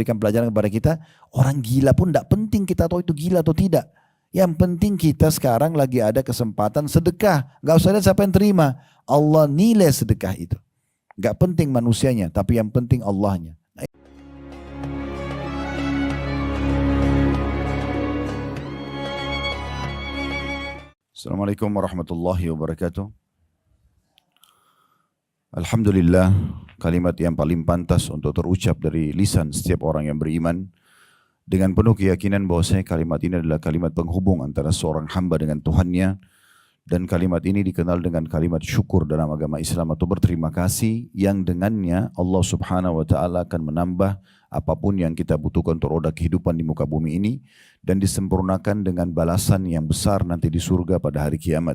berikan pelajaran kepada kita, orang gila pun tidak penting kita tahu itu gila atau tidak. Yang penting kita sekarang lagi ada kesempatan sedekah. Gak usah lihat siapa yang terima. Allah nilai sedekah itu. Gak penting manusianya, tapi yang penting Allahnya. Assalamualaikum warahmatullahi wabarakatuh. Alhamdulillah, kalimat yang paling pantas untuk terucap dari lisan setiap orang yang beriman dengan penuh keyakinan bahwasanya kalimat ini adalah kalimat penghubung antara seorang hamba dengan Tuhannya, dan kalimat ini dikenal dengan kalimat syukur dalam agama Islam atau berterima kasih, yang dengannya Allah Subhanahu wa taala akan menambah apapun yang kita butuhkan untuk roda kehidupan di muka bumi ini, dan disempurnakan dengan balasan yang besar nanti di surga pada hari kiamat.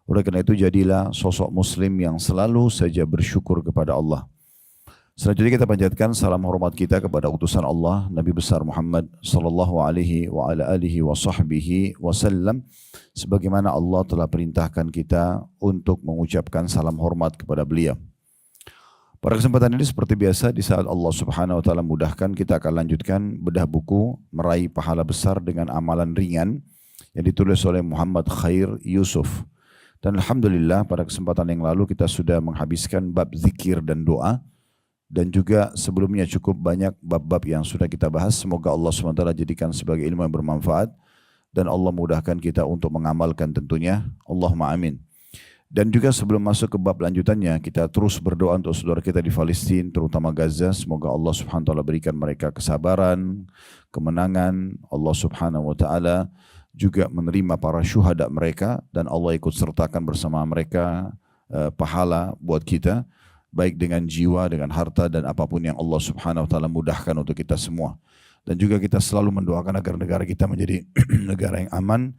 Oleh karena itu jadilah sosok muslim yang selalu saja bersyukur kepada Allah. Selanjutnya kita panjatkan salam hormat kita kepada utusan Allah Nabi besar Muhammad sallallahu alaihi wa ala alihi wa sahbihi wasallam, sebagaimana Allah telah perintahkan kita untuk mengucapkan salam hormat kepada beliau. Pada kesempatan ini seperti biasa, di saat Allah Subhanahu wa taala mudahkan, kita akan lanjutkan bedah buku Meraih Pahala Besar dengan Amalan Ringan yang ditulis oleh Muhammad Khair Yusuf. Dan alhamdulillah pada kesempatan yang lalu kita sudah menghabiskan bab zikir dan doa, dan juga sebelumnya cukup banyak bab-bab yang sudah kita bahas. Semoga Allah SWT jadikan sebagai ilmu yang bermanfaat dan Allah mudahkan kita untuk mengamalkan tentunya. Allahumma amin. Dan juga sebelum masuk ke bab lanjutannya, kita terus berdoa untuk saudara kita di Palestina, terutama Gaza. Semoga Allah SWT berikan mereka kesabaran, kemenangan. Allah SWT juga menerima para syuhada mereka, dan Allah ikut sertakan bersama mereka pahala buat kita, baik dengan jiwa, dengan harta, dan apapun yang Allah Subhanahu wa taala mudahkan untuk kita semua. Dan juga kita selalu mendoakan agar negara kita menjadi negara yang aman,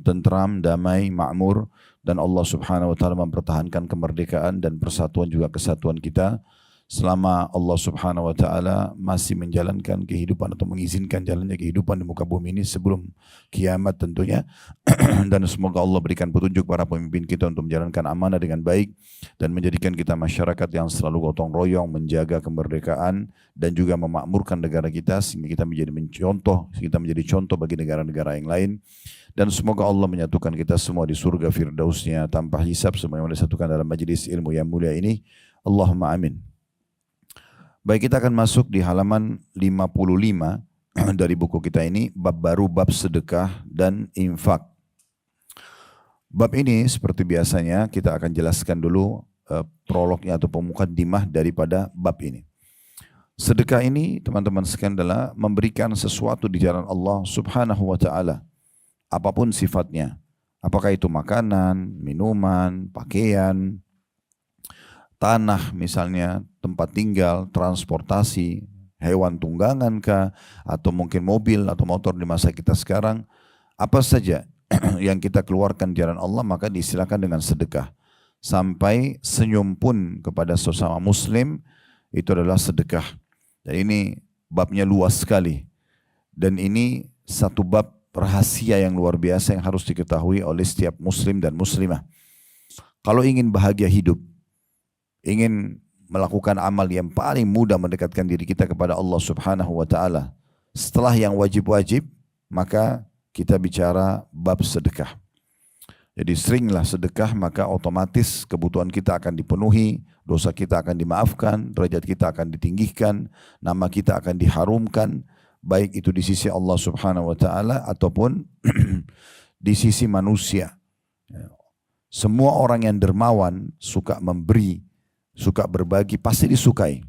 tentram, damai, makmur, dan Allah Subhanahu wa taala mempertahankan kemerdekaan dan persatuan juga kesatuan kita selama Allah Subhanahu wa taala masih menjalankan kehidupan atau mengizinkan jalannya kehidupan di muka bumi ini sebelum kiamat tentunya. Dan semoga Allah berikan petunjuk para pemimpin kita untuk menjalankan amanah dengan baik dan menjadikan kita masyarakat yang selalu gotong royong menjaga kemerdekaan dan juga memakmurkan negara kita sehingga kita menjadi contoh bagi negara-negara yang lain. Dan semoga Allah menyatukan kita semua di surga firdausnya tanpa hisab sebagaimana disatukan dalam majelis ilmu yang mulia ini. Allahumma amin. Baik, kita akan masuk di halaman 55 dari buku kita ini, bab baru, bab sedekah dan infak. Bab ini seperti biasanya kita akan jelaskan dulu prolognya atau pemukaddimah daripada bab ini. Sedekah ini teman-teman sekalian adalah memberikan sesuatu di jalan Allah Subhanahu wa taala, apapun sifatnya. Apakah itu makanan, minuman, pakaian, tanah misalnya, tempat tinggal, transportasi, hewan tunggangan kah, atau mungkin mobil atau motor di masa kita sekarang, apa saja yang kita keluarkan di jalan Allah maka disilakan dengan sedekah. Sampai senyum pun kepada sesama muslim itu adalah sedekah. Dan ini babnya luas sekali. Dan ini satu bab rahasia yang luar biasa yang harus diketahui oleh setiap muslim dan muslimah. Kalau ingin bahagia hidup, ingin melakukan amal yang paling mudah mendekatkan diri kita kepada Allah Subhanahu wa taala, setelah yang wajib-wajib, maka kita bicara bab sedekah. Jadi seringlah sedekah, maka otomatis kebutuhan kita akan dipenuhi, dosa kita akan dimaafkan, derajat kita akan ditinggikan, nama kita akan diharumkan, baik itu di sisi Allah Subhanahu wa taala ataupun di sisi manusia. Semua orang yang dermawan, suka memberi, suka berbagi, pasti disukai.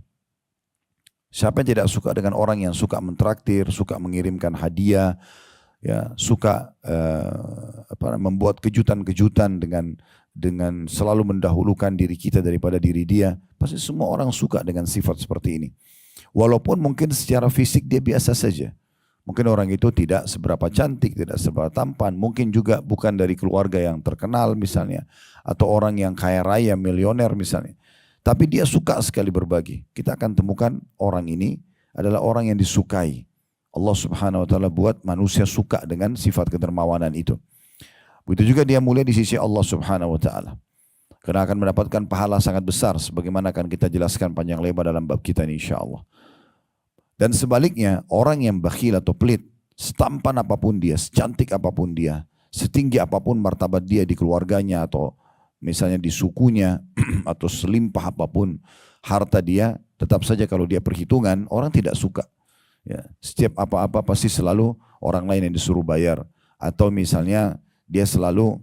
Siapa yang tidak suka dengan orang yang suka mentraktir, suka mengirimkan hadiah, ya, suka membuat kejutan-kejutan dengan selalu mendahulukan diri kita daripada diri dia. Pasti semua orang suka dengan sifat seperti ini. Walaupun mungkin secara fisik dia biasa saja. Mungkin orang itu tidak seberapa cantik, tidak seberapa tampan, mungkin juga bukan dari keluarga yang terkenal misalnya, atau orang yang kaya raya, milioner misalnya. Tapi dia suka sekali berbagi. Kita akan temukan orang ini adalah orang yang disukai. Allah Subhanahu wa taala buat manusia suka dengan sifat kedermawanan itu. Begitu juga dia mulia di sisi Allah Subhanahu wa taala. Karena akan mendapatkan pahala sangat besar sebagaimana akan kita jelaskan panjang lebar dalam bab kita ini insyaallah. Dan sebaliknya, orang yang bakhil atau pelit, setampan apapun dia, secantik apapun dia, setinggi apapun martabat dia di keluarganya atau misalnya di sukunya atau selimpah apapun harta dia, tetap saja kalau dia perhitungan, orang tidak suka. Ya, setiap apa-apa pasti selalu orang lain yang disuruh bayar. Atau misalnya dia selalu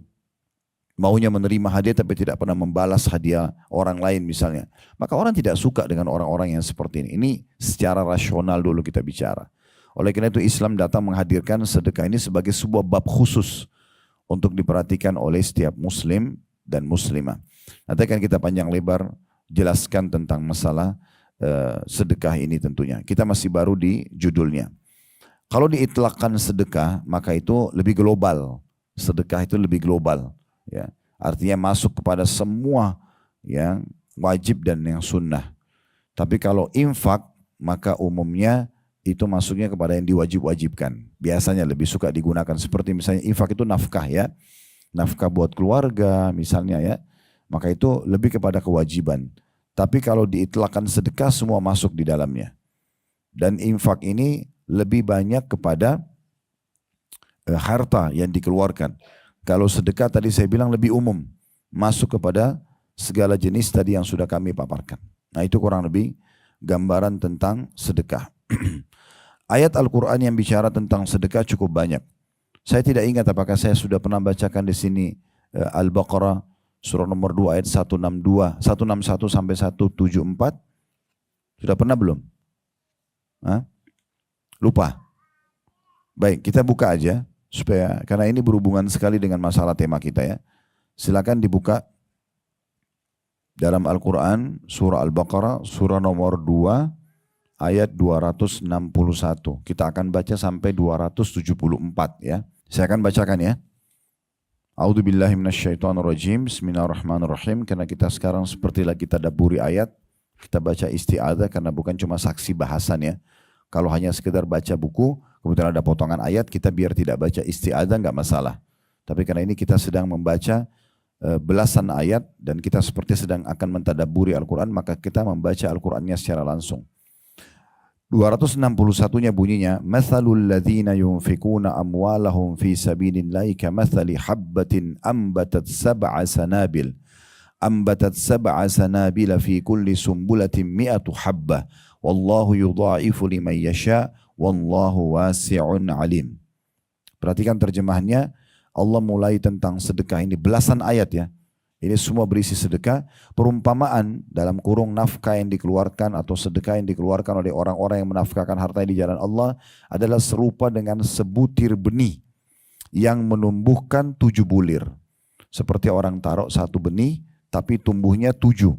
maunya menerima hadiah tapi tidak pernah membalas hadiah orang lain misalnya. Maka orang tidak suka dengan orang-orang yang seperti ini. Ini secara rasional dulu kita bicara. Oleh karena itu Islam datang menghadirkan sedekah ini sebagai sebuah bab khusus untuk diperhatikan oleh setiap muslim dan muslimah. Nanti akan kita panjang lebar jelaskan tentang masalah sedekah ini tentunya. Kita masih baru di judulnya. Kalau diitlakkan sedekah, maka itu lebih global. Sedekah itu lebih global. Ya, artinya masuk kepada semua yang wajib dan yang sunnah. Tapi kalau infak, maka umumnya itu masuknya kepada yang diwajib-wajibkan. Biasanya lebih suka digunakan seperti misalnya infak itu nafkah ya. Nafkah buat keluarga misalnya ya. Maka itu lebih kepada kewajiban. Tapi kalau diitlakkan sedekah semua masuk di dalamnya. Dan infak ini lebih banyak kepada harta yang dikeluarkan. Kalau sedekah tadi saya bilang lebih umum. Masuk kepada segala jenis tadi yang sudah kami paparkan. Nah itu kurang lebih gambaran tentang sedekah. Ayat Al-Quran yang bicara tentang sedekah cukup banyak. Saya tidak ingat apakah saya sudah pernah bacakan di sini Al-Baqarah surah nomor 2 ayat 161 sampai 174. Sudah pernah belum? Hah? Lupa. Baik, kita buka aja supaya karena ini berhubungan sekali dengan masalah tema kita ya. Silakan dibuka dalam Al-Quran surah Al-Baqarah surah nomor 2 ayat 261. Kita akan baca sampai 274 ya. Saya akan bacakan ya. A'udzubillahi minasyaitonirrajim. Bismillahirrahmanirrahim. Karena kita sekarang seperti lagi tadabburi ayat, kita baca isti'adzah karena bukan cuma saksi bahasan ya. Kalau hanya sekedar baca buku, kemudian ada potongan ayat, kita biar tidak baca isti'adzah enggak masalah. Tapi karena ini kita sedang membaca belasan ayat dan kita seperti sedang akan mentadabburi Al-Quran, maka kita membaca Al-Qurannya secara langsung. 261-nya bunyinya, Mathalul ladzina yunfikuna amwalahum fi sabilillahi kamathali habbatin ambatat sab'a sanabil. Ambatat sab'a sanabila fi kulli sumbulatin mi'atu habbah. Wallahu yudha'ifu liman yasha' wallahu wasi'un alim. Perhatikan terjemahannya, Allah mulai tentang sedekah ini belasan ayat ya. Ini semua berisi sedekah, perumpamaan dalam kurung nafkah yang dikeluarkan atau sedekah yang dikeluarkan oleh orang-orang yang menafkahkan hartanya di jalan Allah adalah serupa dengan sebutir benih yang menumbuhkan 7 bulir. Seperti orang taruh 1 benih tapi tumbuhnya 7.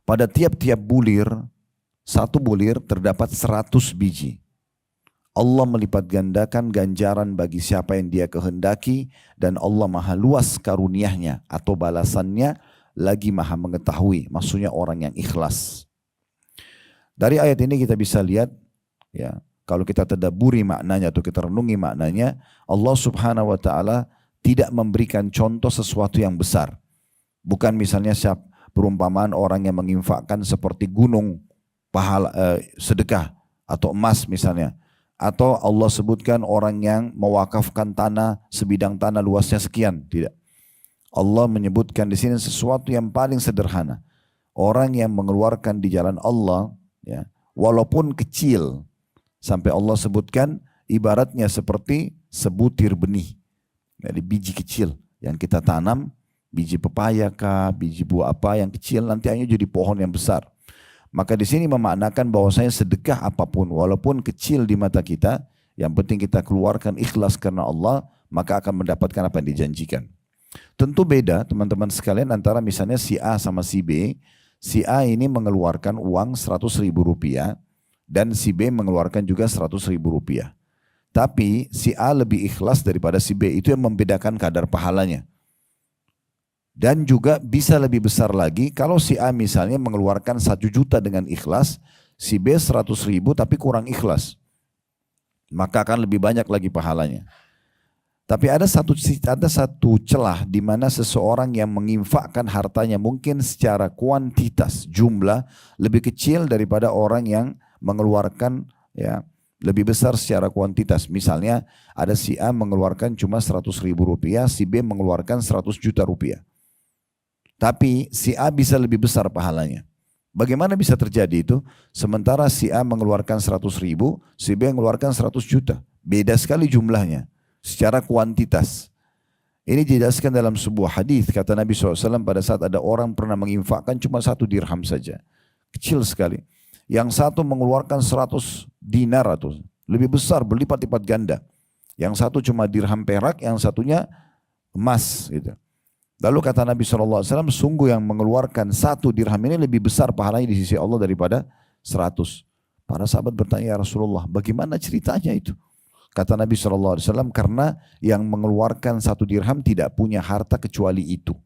Pada tiap-tiap bulir, 1 bulir terdapat 100 biji. Allah melipat gandakan ganjaran bagi siapa yang dia kehendaki dan Allah maha luas karuniahnya atau balasannya lagi maha mengetahui, maksudnya orang yang ikhlas. Dari ayat ini kita bisa lihat ya, kalau kita tadabburi maknanya atau kita renungi maknanya, Allah Subhanahu wa taala tidak memberikan contoh sesuatu yang besar. Bukan misalnya perumpamaan orang yang menginfakkan seperti gunung pahala sedekah atau emas misalnya. Atau Allah sebutkan orang yang mewakafkan tanah, sebidang tanah luasnya sekian. Tidak. Allah menyebutkan di sini sesuatu yang paling sederhana. Orang yang mengeluarkan di jalan Allah, ya, walaupun kecil, sampai Allah sebutkan ibaratnya seperti sebutir benih. Jadi biji kecil yang kita tanam, biji pepaya kah, biji buah apa yang kecil, nanti akhirnya jadi pohon yang besar. Maka di sini memaknakan bahwasanya sedekah apapun walaupun kecil di mata kita, yang penting kita keluarkan ikhlas karena Allah, maka akan mendapatkan apa yang dijanjikan. Tentu beda teman-teman sekalian antara misalnya si A sama si B. Si A ini mengeluarkan uang 100.000 rupiah dan si B mengeluarkan juga 100.000 rupiah. Tapi si A lebih ikhlas daripada si B, itu yang membedakan kadar pahalanya. Dan juga bisa lebih besar lagi kalau si A misalnya mengeluarkan 1 juta dengan ikhlas, si B 100.000 tapi kurang ikhlas. Maka akan lebih banyak lagi pahalanya. Tapi ada satu celah di mana seseorang yang menginfakkan hartanya mungkin secara kuantitas, jumlah lebih kecil daripada orang yang mengeluarkan ya lebih besar secara kuantitas. Misalnya ada si A mengeluarkan cuma 100.000 rupiah, si B mengeluarkan 100 juta rupiah. Tapi si A bisa lebih besar pahalanya. Bagaimana bisa terjadi itu? Sementara si A mengeluarkan 100.000, si B mengeluarkan 100 juta. Beda sekali jumlahnya secara kuantitas. Ini dijelaskan dalam sebuah hadis, kata Nabi SAW pada saat ada orang pernah menginfakkan cuma 1 dirham saja. Kecil sekali. Yang satu mengeluarkan 100 dinar atau lebih besar, berlipat-lipat ganda. Yang satu cuma dirham perak, yang satunya emas. Gitu. Lalu kata Nabi SAW, sungguh yang mengeluarkan 1 dirham ini lebih besar pahalanya di sisi Allah daripada 100. Para sahabat bertanya, ya Rasulullah, bagaimana ceritanya itu? Kata Nabi SAW, karena yang mengeluarkan 1 dirham tidak punya harta kecuali itu.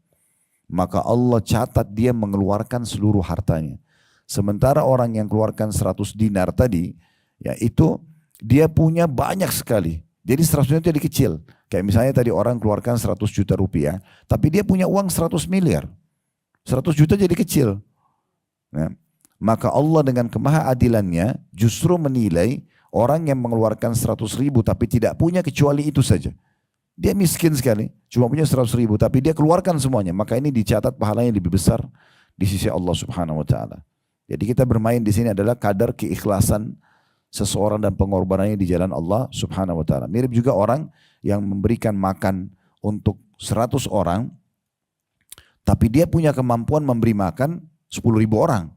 Maka Allah catat dia mengeluarkan seluruh hartanya. Sementara orang yang keluarkan 100 dinar tadi, ya itu dia punya banyak sekali. Jadi 100 juta jadi kecil. Kayak misalnya tadi orang keluarkan 100 juta rupiah, tapi dia punya uang 100 miliar. 100 juta jadi kecil. Nah, maka Allah dengan kemahaadilannya justru menilai orang yang mengeluarkan 100.000 tapi tidak punya kecuali itu saja. Dia miskin sekali, cuma punya 100.000 tapi dia keluarkan semuanya. Maka ini dicatat pahalanya lebih besar di sisi Allah Subhanahu Wa Taala. Jadi kita bermain di sini adalah kadar keikhlasan seseorang dan pengorbanannya di jalan Allah Subhanahu Wa Taala. Mirip juga orang yang memberikan makan untuk 100 orang, tapi dia punya kemampuan memberi makan 10.000 orang.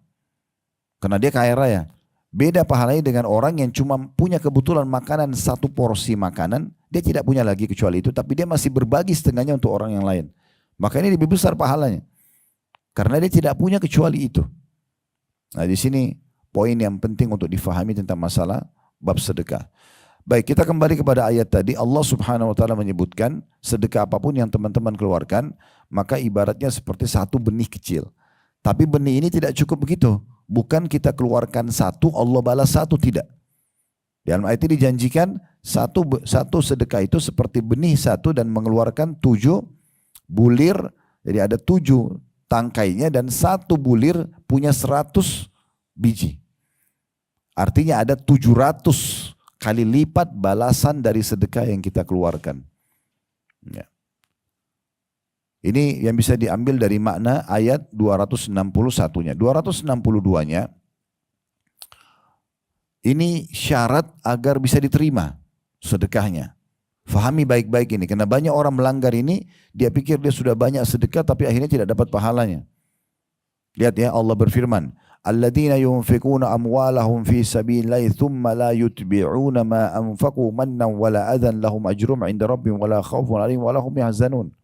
Karena dia kaya raya. Beda pahalanya dengan orang yang cuma punya kebutuhan makanan 1 porsi makanan, dia tidak punya lagi kecuali itu, tapi dia masih berbagi setengahnya untuk orang yang lain. Maka ini lebih besar pahalanya. Karena dia tidak punya kecuali itu. Nah di sini poin yang penting untuk difahami tentang masalah bab sedekah. Baik, kita kembali kepada ayat tadi. Allah Subhanahu Wa Taala menyebutkan sedekah apapun yang teman-teman keluarkan, maka ibaratnya seperti 1 benih kecil. Tapi benih ini tidak cukup begitu. Bukan kita keluarkan 1, Allah balas 1, tidak. Dalam ayat ini dijanjikan satu sedekah itu seperti benih 1 dan mengeluarkan 7 bulir. Jadi ada 7 tangkainya dan 1 bulir punya 100 biji. Artinya ada 700 kali lipat balasan dari sedekah yang kita keluarkan. Ya. Ini yang bisa diambil dari makna ayat 261-nya. 262-nya, ini syarat agar bisa diterima sedekahnya. Fahami baik-baik ini, karena banyak orang melanggar ini, dia pikir dia sudah banyak sedekah tapi akhirnya tidak dapat pahalanya. Lihat ya, Allah berfirman, alladzina yunfikuna amwalahum fi sabilillahi thumma la yutbi'una ma anfaqu mannan wala adhan lahum ajrum 'inda rabbihim wala khaufun 'alaihim wala hum yahzanun.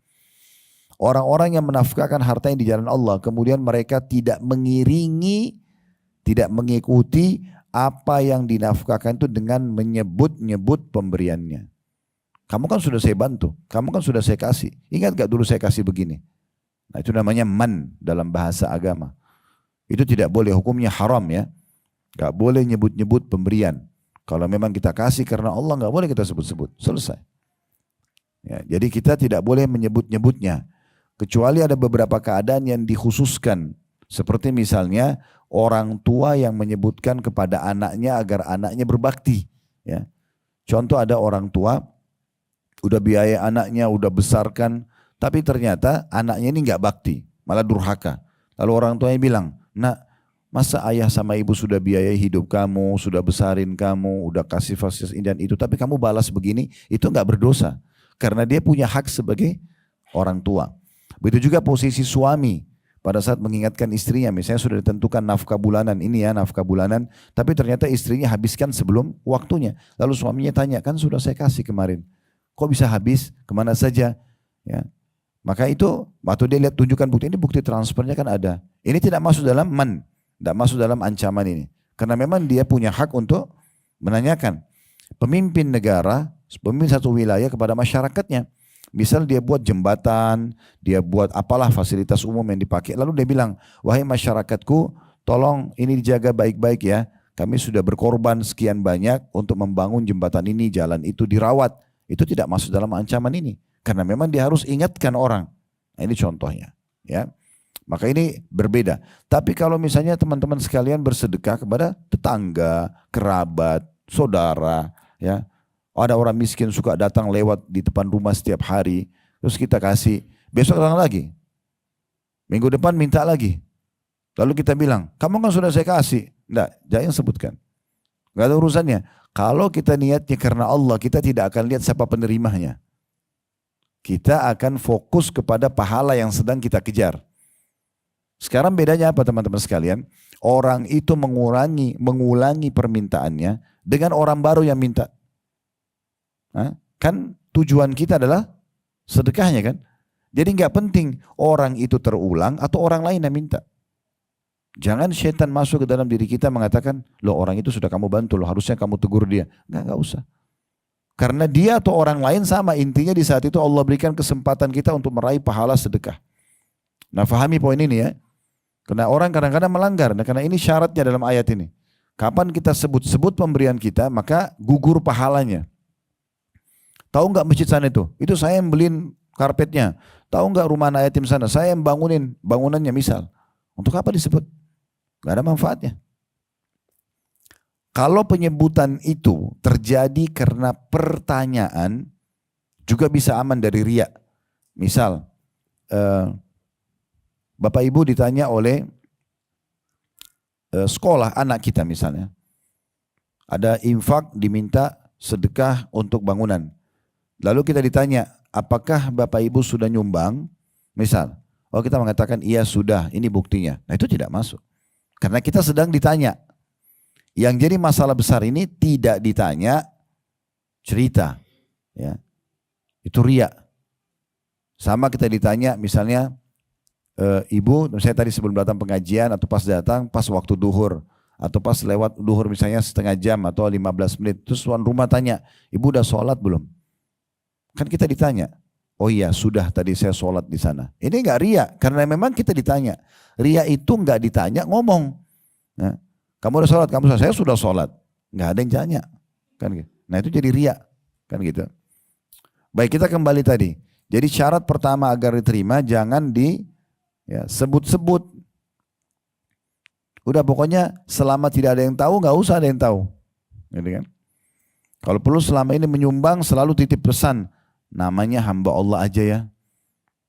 Orang-orang yang menafkahkan hartanya di jalan Allah, kemudian mereka tidak mengiringi, tidak mengikuti apa yang dinafkahkan itu dengan menyebut-nyebut pemberiannya. Kamu kan sudah saya bantu, kamu kan sudah saya kasih. Ingat gak dulu saya kasih begini? Nah itu namanya man dalam bahasa agama. Itu tidak boleh, hukumnya haram ya. Gak boleh nyebut-nyebut pemberian. Kalau memang kita kasih karena Allah, gak boleh kita sebut-sebut. Selesai. Ya, jadi kita tidak boleh menyebut-nyebutnya. Kecuali ada beberapa keadaan yang dikhususkan. Seperti misalnya orang tua yang menyebutkan kepada anaknya agar anaknya berbakti. Ya. Contoh ada orang tua, udah biaya anaknya, udah besarkan, tapi ternyata anaknya ini nggak bakti, malah durhaka. Lalu orang tuanya bilang, nak, masa ayah sama ibu sudah biayai hidup kamu, sudah besarin kamu, udah kasih fasilitas ini dan itu, tapi kamu balas begini, itu nggak berdosa. Karena dia punya hak sebagai orang tua. Begitu juga posisi suami pada saat mengingatkan istrinya, misalnya sudah ditentukan nafkah bulanan, ini ya nafkah bulanan, tapi ternyata istrinya habiskan sebelum waktunya. Lalu suaminya tanya, kan sudah saya kasih kemarin, kok bisa habis, kemana saja? Ya. Maka itu waktu dia lihat tunjukkan bukti, ini bukti transfernya kan ada. Ini tidak masuk dalam man, tidak masuk dalam ancaman ini. Karena memang dia punya hak untuk menanyakan. Pemimpin negara, pemimpin satu wilayah kepada masyarakatnya. Misal dia buat jembatan, dia buat apalah fasilitas umum yang dipakai. Lalu dia bilang, wahai masyarakatku, tolong ini dijaga baik-baik ya. Kami sudah berkorban sekian banyak untuk membangun jembatan ini, jalan itu dirawat. Itu tidak masuk dalam ancaman ini. Karena memang dia harus ingatkan orang. Nah, ini contohnya. Ya. Maka ini berbeda. Tapi kalau misalnya teman-teman sekalian bersedekah kepada tetangga, kerabat, saudara, ya, ada orang miskin suka datang lewat di depan rumah setiap hari, terus kita kasih, besok datang lagi, minggu depan minta lagi. Lalu kita bilang, kamu kan sudah saya kasih. Enggak, jangan sebutkan. Enggak ada urusannya. Kalau kita niatnya karena Allah, kita tidak akan lihat siapa penerimanya. Kita akan fokus kepada pahala yang sedang kita kejar. Sekarang bedanya apa teman-teman sekalian? Orang itu mengulangi permintaannya dengan orang baru yang minta. Kan tujuan kita adalah sedekahnya kan? Jadi nggak penting orang itu terulang atau orang lain yang minta. Jangan setan masuk ke dalam diri kita mengatakan, loh orang itu sudah kamu bantu, loh harusnya kamu tegur dia. Nggak usah. Karena dia atau orang lain sama, intinya di saat itu Allah berikan kesempatan kita untuk meraih pahala sedekah. Nah fahami poin ini ya. Karena orang kadang-kadang melanggar, nah, karena ini syaratnya dalam ayat ini. Kapan kita sebut-sebut pemberian kita, maka gugur pahalanya. Tahu nggak masjid sana itu? Itu saya yang beliin karpetnya. Tahu nggak rumah anak yatim sana? Saya yang bangunin bangunannya misal. Untuk apa disebut? Gak ada manfaatnya. Kalau penyebutan itu terjadi karena pertanyaan, juga bisa aman dari riya. Misal, Bapak Ibu ditanya oleh sekolah anak kita misalnya. Ada infak diminta sedekah untuk bangunan. Lalu kita ditanya, apakah Bapak Ibu sudah nyumbang? Misal, oh kita mengatakan iya sudah, ini buktinya. Nah itu tidak masuk. Karena kita sedang ditanya. Yang jadi masalah besar ini tidak ditanya cerita. Ya. Itu riya. Sama kita ditanya misalnya, ibu, saya tadi sebelum datang pengajian atau pas datang, pas waktu duhur. Atau pas lewat duhur misalnya setengah jam atau 15 menit. Terus tuan rumah tanya, ibu udah sholat belum? Kan kita ditanya. Oh iya sudah tadi saya sholat di sana. Ini enggak riya karena memang kita ditanya. Riya itu enggak ditanya ngomong. Nah, kamu udah sholat, saya sudah sholat. Enggak ada yang tanya. Kan gitu. Nah itu jadi riya. Kan gitu. Baik kita kembali tadi. Jadi syarat pertama agar diterima jangan sebut-sebut. Udah pokoknya selama tidak ada yang tahu enggak usah ada yang tahu. Gitu kan? Kalau perlu selama ini menyumbang selalu titip pesan. Namanya hamba Allah aja ya.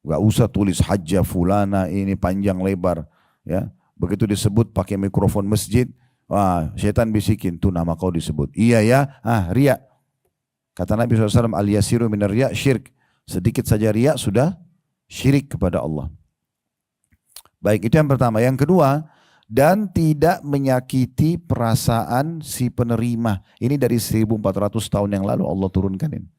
Gak usah tulis hajjah fulana ini panjang lebar. Ya. Begitu disebut pakai mikrofon masjid. Wah syaitan bisikin tuh nama kau disebut. Iya ya. Riya. Kata Nabi SAW al-yasiru minar riya syirk. Sedikit saja riya sudah syirik kepada Allah. Baik itu yang pertama. Yang kedua. Dan tidak menyakiti perasaan si penerima. Ini dari 1400 tahun yang lalu Allah turunkan ini.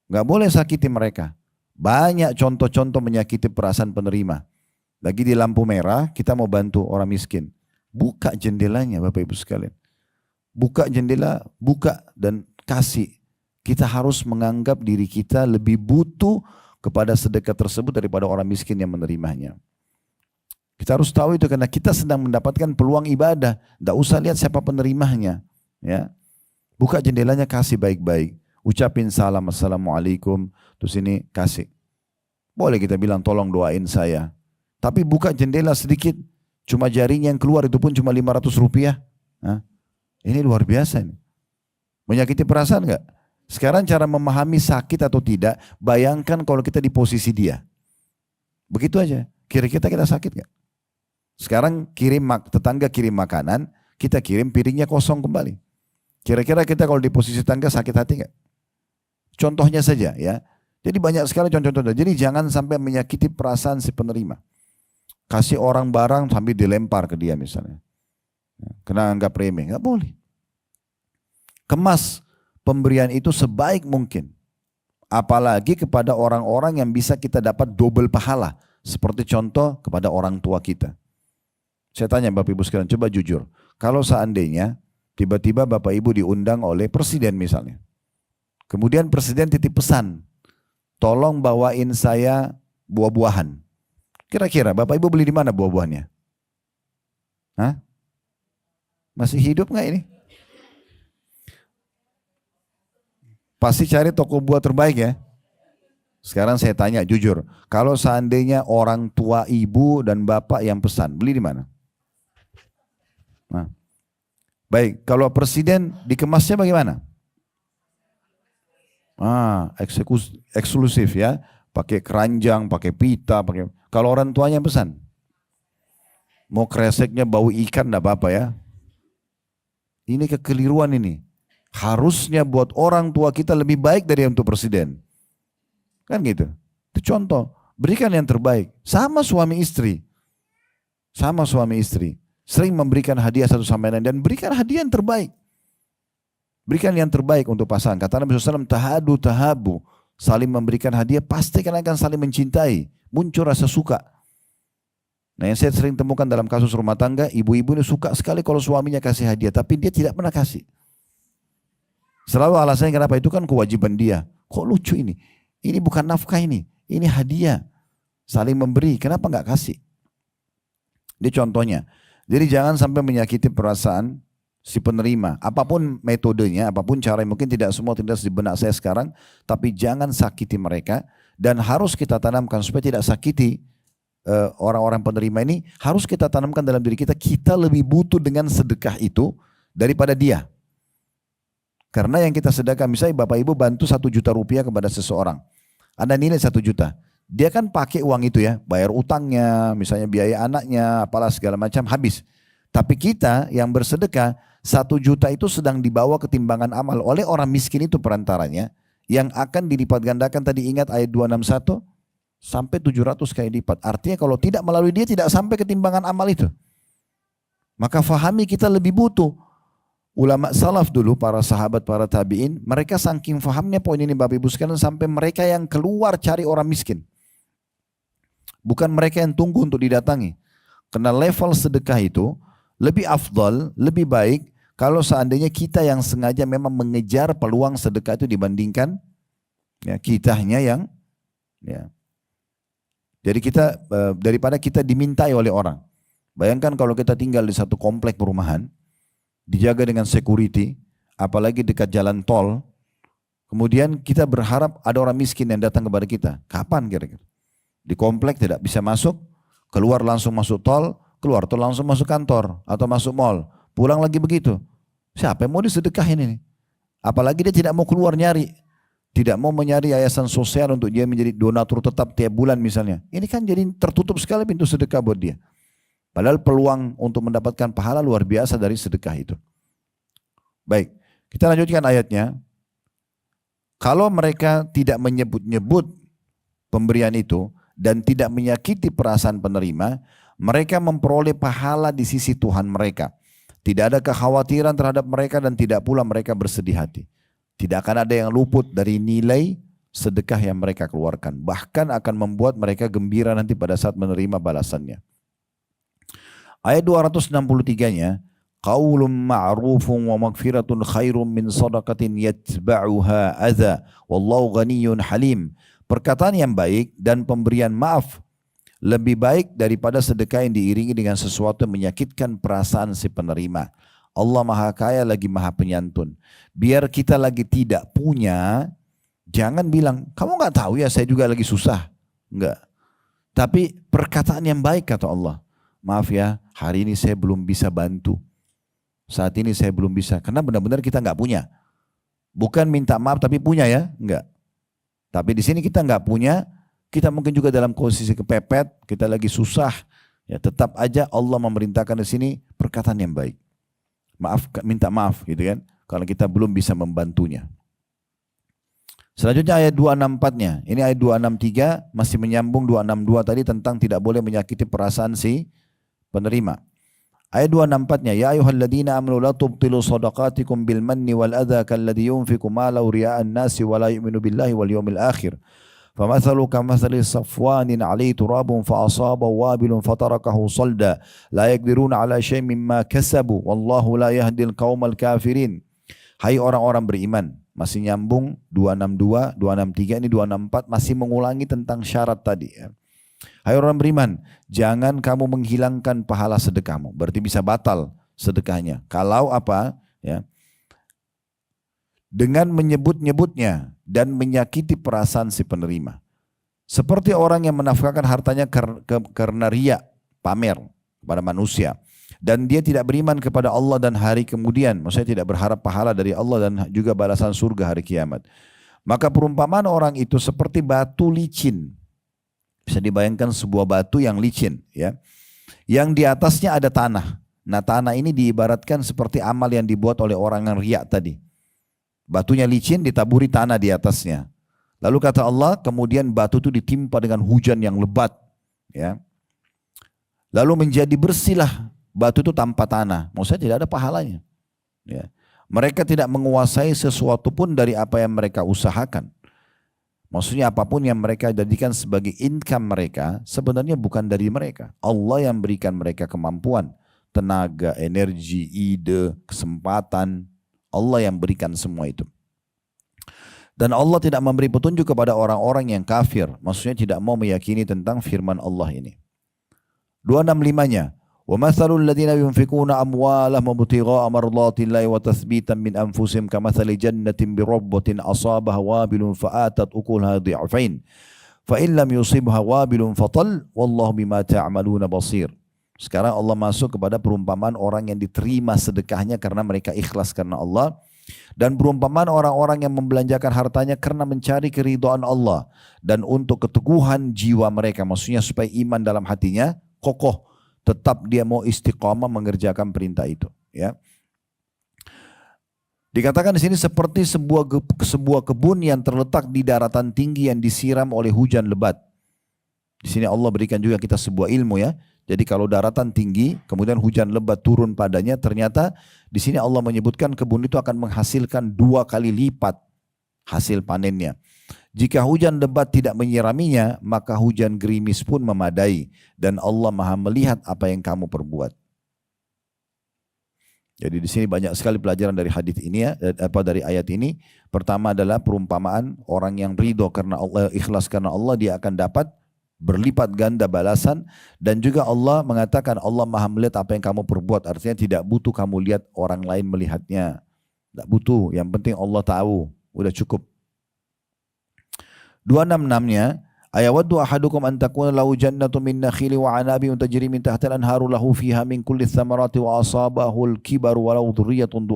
Gak boleh sakiti mereka. Banyak contoh-contoh menyakiti perasaan penerima. Lagi di lampu merah, kita mau bantu orang miskin. Buka jendelanya Bapak Ibu sekalian. Buka jendela, buka dan kasih. Kita harus menganggap diri kita lebih butuh kepada sedekah tersebut daripada orang miskin yang menerimanya. Kita harus tahu itu karena kita sedang mendapatkan peluang ibadah. Tidak usah lihat siapa penerimanya. Ya. Buka jendelanya kasih baik-baik. Ucapin salam, assalamualaikum, terus ini kasih. Boleh kita bilang tolong doain saya. Tapi buka jendela sedikit, cuma jarinya yang keluar itu pun cuma 500 rupiah. Ini luar biasa. Nih. Menyakiti perasaan enggak? Sekarang cara memahami sakit atau tidak, bayangkan kalau kita di posisi dia. Begitu aja, kira-kira kita sakit enggak? Sekarang tetangga kirim makanan, kita kirim piringnya kosong kembali. Kira-kira kita kalau di posisi tetangga sakit hati enggak? Contohnya saja ya. Jadi banyak sekali contoh-contoh. Jadi jangan sampai menyakiti perasaan si penerima. Kasih orang barang sambil dilempar ke dia misalnya. Kena anggap remeh. Nggak boleh. Kemas pemberian itu sebaik mungkin. Apalagi kepada orang-orang yang bisa kita dapat double pahala. Seperti contoh kepada orang tua kita. Saya tanya Bapak Ibu sekalian, coba jujur. Kalau seandainya tiba-tiba Bapak Ibu diundang oleh presiden misalnya. Kemudian presiden titip pesan, tolong bawain saya buah-buahan. Kira-kira Bapak Ibu beli di mana buah-buahannya? Masih hidup nggak ini? Pasti cari toko buah terbaik ya. Sekarang saya tanya jujur, kalau seandainya orang tua ibu dan bapak yang pesan, beli di mana? Nah, baik, kalau presiden dikemasnya bagaimana? Eksklusif ya, pakai keranjang, pakai pita, pakai. Kalau orang tuanya pesan, mau kreseknya bau ikan enggak apa-apa ya. Ini kekeliruan ini. Harusnya buat orang tua kita lebih baik dari untuk presiden. Kan gitu. Itu contoh. Berikan yang terbaik. Sama suami istri. Sama suami istri. Sering memberikan hadiah satu sama lain. Dan berikan hadiah yang terbaik. Berikan yang terbaik untuk pasangan. Kata Nabi SAW, tahadu tahabu. Saling memberikan hadiah, pasti kalian akan saling mencintai. Muncul rasa suka. Nah yang saya sering temukan dalam kasus rumah tangga, ibu-ibu ini suka sekali kalau suaminya kasih hadiah. Tapi dia tidak pernah kasih. Selalu alasannya kenapa, itu kan kewajiban dia. Kok lucu ini? Ini bukan nafkah ini hadiah. Saling memberi, kenapa nggak kasih? Ini contohnya. Jadi jangan sampai menyakiti perasaan si penerima. Apapun metodenya, apapun cara, mungkin tidak semua tidak di benak saya sekarang. Tapi jangan sakiti mereka. Dan harus kita tanamkan supaya tidak sakiti orang-orang penerima ini. Harus kita tanamkan dalam diri kita. Kita lebih butuh dengan sedekah itu daripada dia. Karena yang kita sedekah, misalnya Bapak Ibu bantu 1 juta rupiah kepada seseorang. Anda nilai 1 juta. Dia kan pakai uang itu ya, bayar utangnya, misalnya biaya anaknya, apalah segala macam, habis. Tapi kita yang bersedekah, 1 juta itu sedang dibawa ke timbangan amal oleh orang miskin itu perantaranya, yang akan dilipat gandakan, tadi ingat ayat 261, sampai 700 kali lipat. Artinya kalau tidak melalui dia, tidak sampai ke timbangan amal itu. Maka fahami kita lebih butuh. Ulama salaf dulu, para sahabat, para tabi'in, mereka saking fahamnya poin ini Bapak Ibu sekalian, sampai mereka yang keluar cari orang miskin. Bukan mereka yang tunggu untuk didatangi. Karena level sedekah itu lebih afdal, lebih baik kalau seandainya kita yang sengaja memang mengejar peluang sedekah itu dibandingkan ya, kitanya yang ya. Jadi kita daripada kita dimintai oleh orang. Bayangkan kalau kita tinggal di satu komplek perumahan, dijaga dengan security, apalagi dekat jalan tol, kemudian kita berharap ada orang miskin yang datang kepada kita. Kapan kira-kira? Di komplek tidak bisa masuk, keluar langsung masuk tol, keluar tol langsung masuk kantor atau masuk mall, pulang lagi begitu. Siapa yang mau disedekahin ini? Apalagi dia tidak mau keluar nyari, tidak mau mencari yayasan sosial untuk dia menjadi donatur tetap tiap bulan misalnya. Ini kan jadi tertutup sekali pintu sedekah buat dia. Padahal peluang untuk mendapatkan pahala luar biasa dari sedekah itu. Baik, kita lanjutkan ayatnya. Kalau mereka tidak menyebut-nyebut pemberian itu dan tidak menyakiti perasaan penerima, mereka memperoleh pahala di sisi Tuhan mereka. Tidak ada kekhawatiran terhadap mereka dan tidak pula mereka bersedih hati. Tidak akan ada yang luput dari nilai sedekah yang mereka keluarkan. Bahkan akan membuat mereka gembira nanti pada saat menerima balasannya. Ayat 263-nya, qaulun ma'rufun wa maghfiratun khairum min sadaqatin yatba'uha adza wallahu ghaniyyun halim. Perkataan yang baik dan pemberian maaf lebih baik daripada sedekah yang diiringi dengan sesuatu yang menyakitkan perasaan si penerima. Allah Maha Kaya lagi Maha Penyantun. Biar kita lagi tidak punya, jangan bilang, kamu nggak tahu ya saya juga lagi susah. Enggak. Tapi perkataan yang baik kata Allah. Maaf ya, hari ini saya belum bisa bantu. Saat ini saya belum bisa, karena benar-benar kita nggak punya. Bukan minta maaf tapi punya ya, enggak. Tapi di sini kita nggak punya, kita mungkin juga dalam posisi kepepet, kita lagi susah. Ya tetap aja Allah memerintahkan di sini perkataan yang baik. Maaf, minta maaf gitu kan, kalau kita belum bisa membantunya. Selanjutnya ayat 264-nya. Ini ayat 263 masih menyambung 262 tadi tentang tidak boleh menyakiti perasaan si penerima. Ayat 264-nya, ya ayyuhalladzina amanu la tubtilu shadaqatikum bil manni wal adza kalladzi yunfiqu malahu riya'an nasi wa la yu'minu billahi wal yawmil akhir. Famathalu kamathali safwanin 'alayhi turabun fa asabahu wabilun fatarakahu salda la yaqdiruna 'ala syai'in mimma kasabu wallahu la yahdil qaumal kafirin. Hai orang-orang beriman, masih nyambung 262, 263, ini 264 masih mengulangi tentang syarat tadi ya. Hai orang beriman, jangan kamu menghilangkan pahala sedekahmu. Berarti bisa batal sedekahnya. Kalau apa? Ya, dengan menyebut-nyebutnya dan menyakiti perasaan si penerima. Seperti orang yang menafkahkan hartanya karena riya, pamer kepada manusia. Dan dia tidak beriman kepada Allah dan hari kemudian. Maksudnya tidak berharap pahala dari Allah dan juga balasan surga hari kiamat. Maka perumpamaan orang itu seperti batu licin. Bisa dibayangkan sebuah batu yang licin, ya, yang di atasnya ada tanah. Nah, tanah ini diibaratkan seperti amal yang dibuat oleh orang yang riya tadi. Batunya licin, ditaburi tanah di atasnya. Lalu kata Allah, kemudian batu itu ditimpa dengan hujan yang lebat, ya. Lalu menjadi bersihlah batu itu tanpa tanah. Maksudnya tidak ada pahalanya, ya. Mereka tidak menguasai sesuatu pun dari apa yang mereka usahakan. Maksudnya apapun yang mereka jadikan sebagai income mereka, sebenarnya bukan dari mereka. Allah yang berikan mereka kemampuan, tenaga, energi, ide, kesempatan. Allah yang berikan semua itu. Dan Allah tidak memberi petunjuk kepada orang-orang yang kafir. Maksudnya tidak mau meyakini tentang firman Allah ini. 265-nya. وَمَثَلُ الَّذِينَ يُنْفِقُونَ أَمْوَالَهُمْ ابْتِغَاءَ مَرْضَاتِ اللَّهِ وَتَثْبِيتًا مِنْ أَنْفُسِهِمْ كَمَثَلِ جَنَّةٍ بِرَبْوَةٍ أَصَابَهَا وَابِلٌ فَآتَتْ أُكُلَهَا ضِعْفَيْنِ فَإِنْ لَمْ يُصِبْهَا وَابِلٌ فَطَلٌّ وَاللَّهُ بِمَا تَعْمَلُونَ بَصِيرٌ. Sekarang Allah masuk kepada perumpamaan orang yang diterima sedekahnya karena mereka ikhlas karena Allah. Dan perumpamaan orang-orang yang membelanjakan hartanya karena mencari keridhaan Allah. Dan untuk keteguhan jiwa mereka. Maksudnya supaya iman dalam hatinya kokoh. Tetap dia mau istiqamah mengerjakan perintah itu. Ya. Dikatakan di sini seperti sebuah kebun yang terletak di daratan tinggi yang disiram oleh hujan lebat. Di sini Allah berikan juga kita sebuah ilmu, ya. Jadi kalau daratan tinggi, kemudian hujan lebat turun padanya, ternyata di sini Allah menyebutkan kebun itu akan menghasilkan 2 kali lipat hasil panennya. Jika hujan lebat tidak menyiraminya, maka hujan gerimis pun memadai. Dan Allah maha melihat apa yang kamu perbuat. Jadi di sini banyak sekali pelajaran dari hadis ini, ya, dari ayat ini. Pertama adalah perumpamaan orang yang ridho karena Allah, ikhlas karena Allah, dia akan dapat berlipat ganda balasan. Dan juga Allah mengatakan Allah maha melihat apa yang kamu perbuat. Artinya tidak butuh kamu lihat orang lain melihatnya. Tidak butuh, yang penting Allah tahu. Udah cukup. 266-nya, ayawaddu ahadukum an takuna lahu jannatu min nakhili wa anabi tajri min tahtil anharu lahu fiha min kulli thamarati wa asabahu al-kibaru walau dhurriyyatun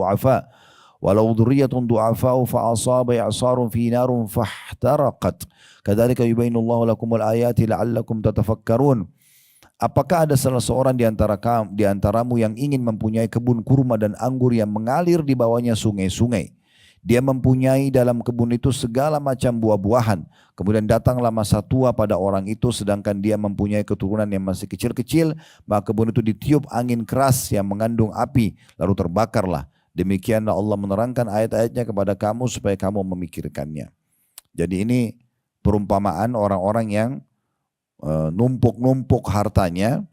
du'afa fa asaba i'sarun fi narun fahtaraqat kadzalika yubayyinullahu lakumul ayati la'allakum tatafakkarun. Apakah ada salah seorang di antaramu yang ingin mempunyai kebun kurma dan anggur yang mengalir di bawahnya sungai-sungai? Dia mempunyai dalam kebun itu segala macam buah-buahan. Kemudian datanglah masa tua pada orang itu sedangkan dia mempunyai keturunan yang masih kecil-kecil. Maka kebun itu ditiup angin keras yang mengandung api. Lalu terbakarlah. Demikianlah Allah menerangkan ayat-ayatnya kepada kamu supaya kamu memikirkannya. Jadi ini perumpamaan orang-orang yang numpuk-numpuk hartanya.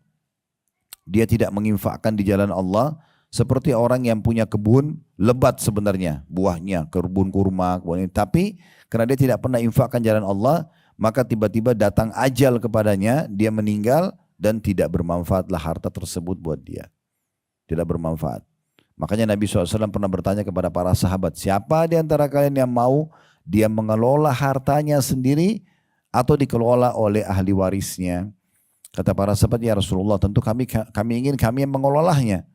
Dia tidak menginfakkan di jalan Allah. Seperti orang yang punya kebun lebat sebenarnya buahnya, kebun kurma, kebun ini. Tapi karena dia tidak pernah infakkan jalan Allah, maka tiba-tiba datang ajal kepadanya, dia meninggal dan tidak bermanfaatlah harta tersebut buat dia. Tidak bermanfaat. Makanya Nabi SAW pernah bertanya kepada para sahabat, siapa di antara kalian yang mau dia mengelola hartanya sendiri atau dikelola oleh ahli warisnya? Kata para sahabat, ya Rasulullah, tentu kami ingin kami yang mengelolanya.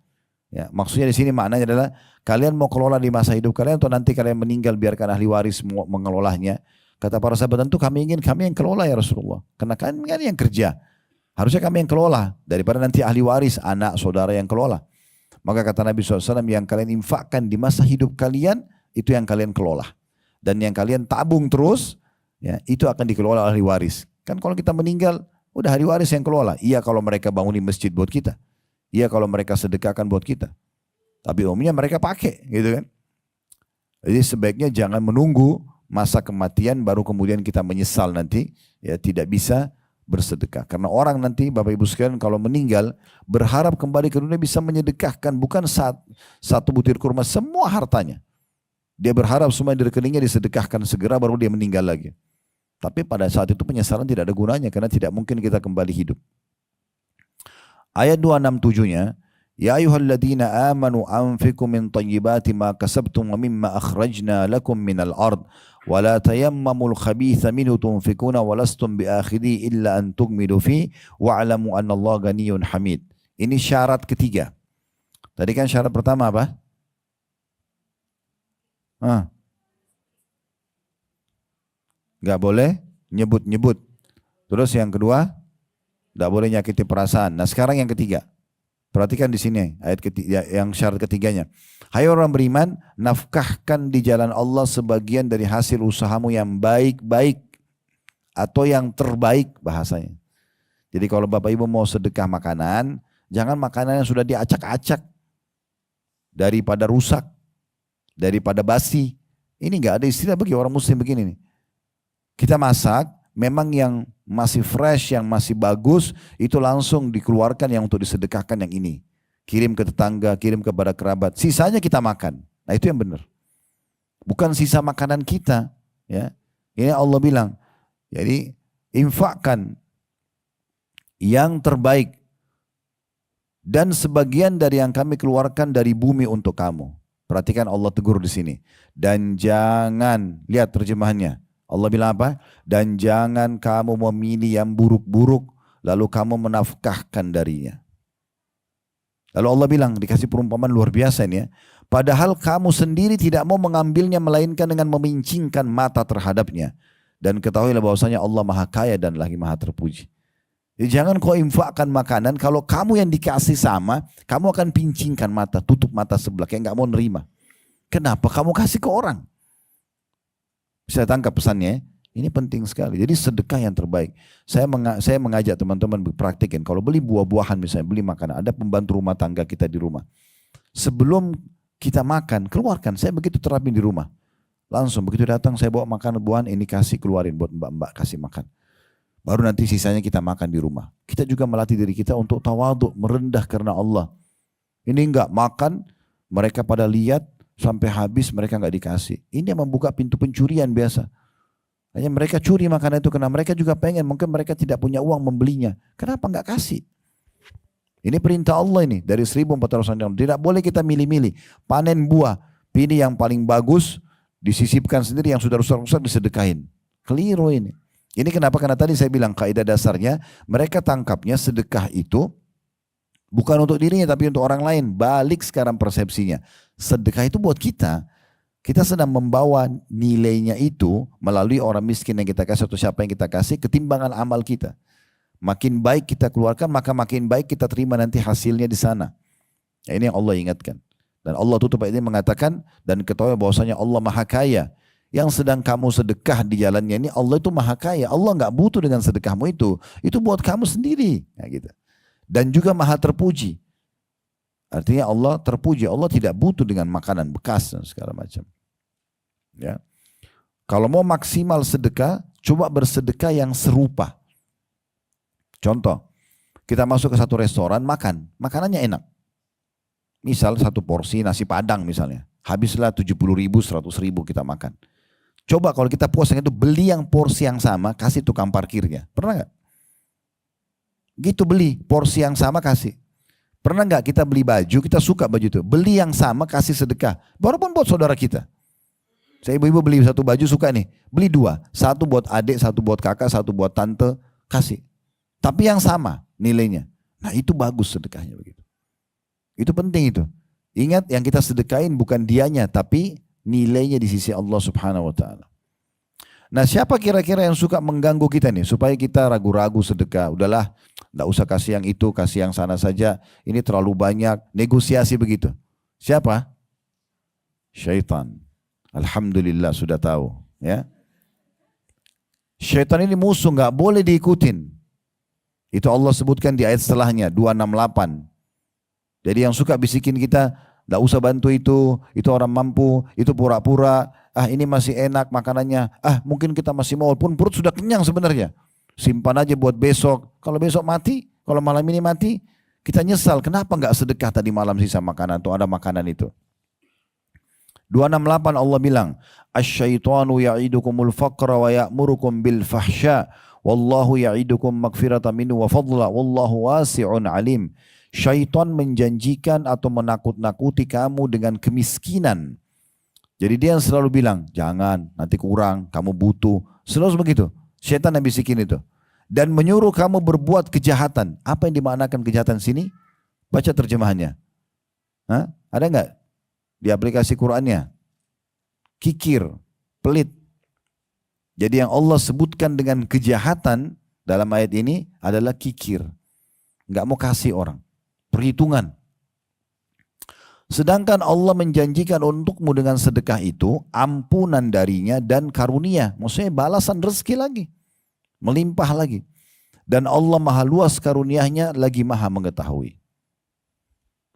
Ya, maksudnya di sini maknanya adalah kalian mau kelola di masa hidup kalian atau nanti kalian meninggal biarkan ahli waris mengelolanya. Kata para sahabat, tentu kami ingin kami yang kelola ya Rasulullah. Karena kami kan yang kerja. Harusnya kami yang kelola daripada nanti ahli waris, anak, saudara yang kelola. Maka kata Nabi SAW, yang kalian infakkan di masa hidup kalian itu yang kalian kelola. Dan yang kalian tabung terus, ya, itu akan dikelola ahli waris. Kan kalau kita meninggal, udah ahli waris yang kelola. Iya kalau mereka bangunin masjid buat kita. Iya kalau mereka sedekahkan buat kita. Tapi umumnya mereka pakai gitu kan. Jadi sebaiknya jangan menunggu masa kematian baru kemudian kita menyesal nanti. Ya tidak bisa bersedekah. Karena orang nanti Bapak Ibu sekalian kalau meninggal berharap kembali ke dunia bisa menyedekahkan. Bukan satu butir kurma, semua hartanya. Dia berharap semua di rekeningnya disedekahkan segera baru dia meninggal lagi. Tapi pada saat itu penyesalan tidak ada gunanya karena tidak mungkin kita kembali hidup. Ayat 267-nya, Ya ayyuhalladzina amanu anfiqu min tayyibati ma kasabtum wa mimma akhrajna lakum minal ard wa la tayammamul khabitha minhu tunfikuna wa lastum biakhidhi illa an tughmidu fi wa'lamu anna Allah ganiyyun hamid. Ini syarat ketiga. Tadi kan syarat pertama apa? Nggak boleh nyebut-nyebut. Terus yang kedua, nggak boleh nyakiti perasaan. Nah sekarang yang ketiga, perhatikan di sini ayat ketiga, yang syarat ketiganya. Hai orang beriman, nafkahkan di jalan Allah sebagian dari hasil usahamu yang baik-baik atau yang terbaik bahasanya. Jadi kalau Bapak Ibu mau sedekah makanan, jangan makanan yang sudah diacak-acak, daripada rusak, daripada basi. Ini nggak ada istilah bagi orang muslim begini nih. Kita masak, memang yang masih fresh, yang masih bagus, itu langsung dikeluarkan yang untuk disedekahkan yang ini. Kirim ke tetangga, kirim kepada kerabat. Sisanya kita makan. Nah itu yang benar. Bukan sisa makanan kita. Ya. Ini Allah bilang. Jadi infakkan yang terbaik. Dan sebagian dari yang kami keluarkan dari bumi untuk kamu. Perhatikan Allah tegur di sini. Dan jangan, lihat terjemahannya. Allah bilang apa? Dan jangan kamu memilih yang buruk-buruk, lalu kamu menafkahkan darinya. Lalu Allah bilang, dikasih perumpamaan luar biasa ini ya. Padahal kamu sendiri tidak mau mengambilnya, melainkan dengan memincingkan mata terhadapnya. Dan ketahuilah bahwasanya Allah maha kaya dan lagi maha terpuji. Jadi jangan kau infakkan makanan, kalau kamu yang dikasih sama, kamu akan pincingkan mata, tutup mata sebelah, kayak nggak mau nerima. Kenapa? Kamu kasih ke orang. Bisa tangkap pesannya, ini penting sekali. Jadi sedekah yang terbaik. Saya mengajak teman-teman berpraktikin. Kalau beli buah-buahan misalnya, beli makanan, ada pembantu rumah tangga kita di rumah. Sebelum kita makan, keluarkan. Saya begitu terapin di rumah. Langsung begitu datang saya bawa makanan buahan, ini kasih keluarin buat mbak-mbak kasih makan. Baru nanti sisanya kita makan di rumah. Kita juga melatih diri kita untuk tawaduk, merendah karena Allah. Ini enggak makan, mereka pada lihat, sampai habis mereka nggak dikasih. Ini yang membuka pintu pencurian biasa. Hanya mereka curi makanan itu karena mereka juga pengen. Mungkin mereka tidak punya uang membelinya. Kenapa nggak kasih? Ini perintah Allah ini dari 1400 tahun. Tidak boleh kita milih-milih. Panen buah, pilih yang paling bagus, disisipkan sendiri, yang sudah rusak-rusak disedekahin. Keliru ini. Ini kenapa? Karena tadi saya bilang kaidah dasarnya mereka tangkapnya sedekah itu bukan untuk dirinya tapi untuk orang lain. Balik sekarang persepsinya. Sedekah itu buat kita. Kita sedang membawa nilainya itu melalui orang miskin yang kita kasih atau siapa yang kita kasih, ketimbangan amal kita. Makin baik kita keluarkan, maka makin baik kita terima nanti hasilnya di sana. Ya, ini yang Allah ingatkan. Dan Allah tutup ayat ini mengatakan, dan ketahui bahwasanya Allah maha kaya. Yang sedang kamu sedekah di jalannya ini, Allah itu maha kaya. Allah nggak butuh dengan sedekahmu itu. Itu buat kamu sendiri. Ya, gitu. Dan juga maha terpuji. Artinya Allah terpuji, Allah tidak butuh dengan makanan bekas dan segala macam. Ya. Kalau mau maksimal sedekah, coba bersedekah yang serupa. Contoh, kita masuk ke satu restoran makan, makanannya enak. Misal satu porsi nasi padang misalnya, habislah 70.000, 100.000 kita makan. Coba kalau kita puas itu beli yang porsi yang sama, kasih tukang parkirnya. Pernah nggak? Gitu beli porsi yang sama kasih. Pernah nggak kita beli baju, kita suka baju itu, beli yang sama kasih sedekah, walaupun buat saudara kita. Saya ibu-ibu beli satu baju suka nih, beli dua, satu buat adik, satu buat kakak, satu buat tante, kasih. Tapi yang sama nilainya. Nah itu bagus sedekahnya begitu. Itu penting itu. Ingat yang kita sedekahin bukan dianya, tapi nilainya di sisi Allah Subhanahu Wa Taala. Nah siapa kira-kira yang suka mengganggu kita nih, supaya kita ragu-ragu sedekah, udahlah. Tidak usah kasih yang itu, kasih yang sana saja. Ini terlalu banyak, negosiasi begitu. Siapa? Syaitan. Alhamdulillah sudah tahu. Ya. Syaitan ini musuh, nggak boleh diikutin. Itu Allah sebutkan di ayat setelahnya, 268. Jadi yang suka bisikin kita, tidak usah bantu itu orang mampu, itu pura-pura, ini masih enak makanannya, mungkin kita masih mau, walaupun perut sudah kenyang sebenarnya. Simpan aja buat besok. Kalau besok mati, kalau malam ini mati, kita nyesal. Kenapa nggak sedekah tadi malam sisa makanan atau ada makanan itu? 268 Allah bilang, asyaitanu ya'idukumul faqra wa ya'murukum bil fahsya, wallahu ya'idukum magfiratan minhu wa fadla, wallahu wasi'un alim. Syaitan menjanjikan atau menakut-nakuti kamu dengan kemiskinan. Jadi dia yang selalu bilang, jangan, nanti kurang, kamu butuh. Selalu begitu. Syaitan yang bisikin itu. Dan menyuruh kamu berbuat kejahatan. Apa yang dimaknakan kejahatan sini? Baca terjemahannya. Hah? Ada enggak di aplikasi Qur'annya? Kikir, pelit. Jadi yang Allah sebutkan dengan kejahatan dalam ayat ini adalah kikir. Enggak mau kasih orang. Perhitungan. Sedangkan Allah menjanjikan untukmu dengan sedekah itu ampunan darinya dan karunia. Maksudnya balasan rezeki lagi. Melimpah lagi. Dan Allah maha luas karunianya lagi maha mengetahui.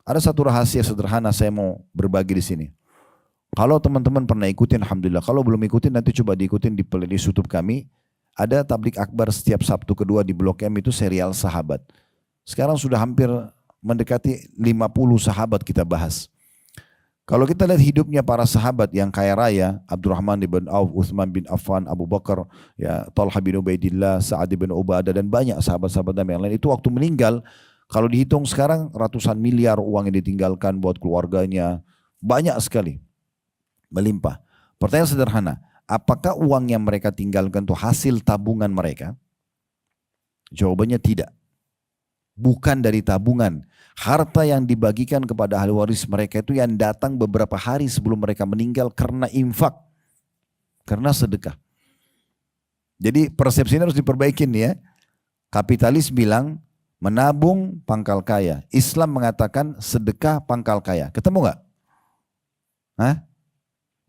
Ada satu rahasia sederhana saya mau berbagi di sini. Kalau teman-teman pernah ikutin, alhamdulillah. Kalau belum ikutin nanti coba diikutin di playlist YouTube kami. Ada tablik akbar setiap Sabtu kedua di Blok M itu serial sahabat. Sekarang sudah hampir mendekati 50 sahabat kita bahas. Kalau kita lihat hidupnya para sahabat yang kaya raya, Abdurrahman bin Auf, Utsman bin Affan, Abu Bakar, ya, Talha bin Ubaidillah, Sa'ad bin Ubadah dan banyak sahabat-sahabat yang lain. Itu waktu meninggal, kalau dihitung sekarang ratusan miliar uang yang ditinggalkan buat keluarganya. Banyak sekali. Melimpah. Pertanyaan sederhana, apakah uang yang mereka tinggalkan itu hasil tabungan mereka? Jawabannya tidak. Bukan dari tabungan. Harta yang dibagikan kepada ahli waris mereka itu yang datang beberapa hari sebelum mereka meninggal karena infak. Karena sedekah. Jadi persepsinya harus diperbaikin ya. Kapitalis bilang menabung pangkal kaya. Islam mengatakan sedekah pangkal kaya. Ketemu gak? Hah?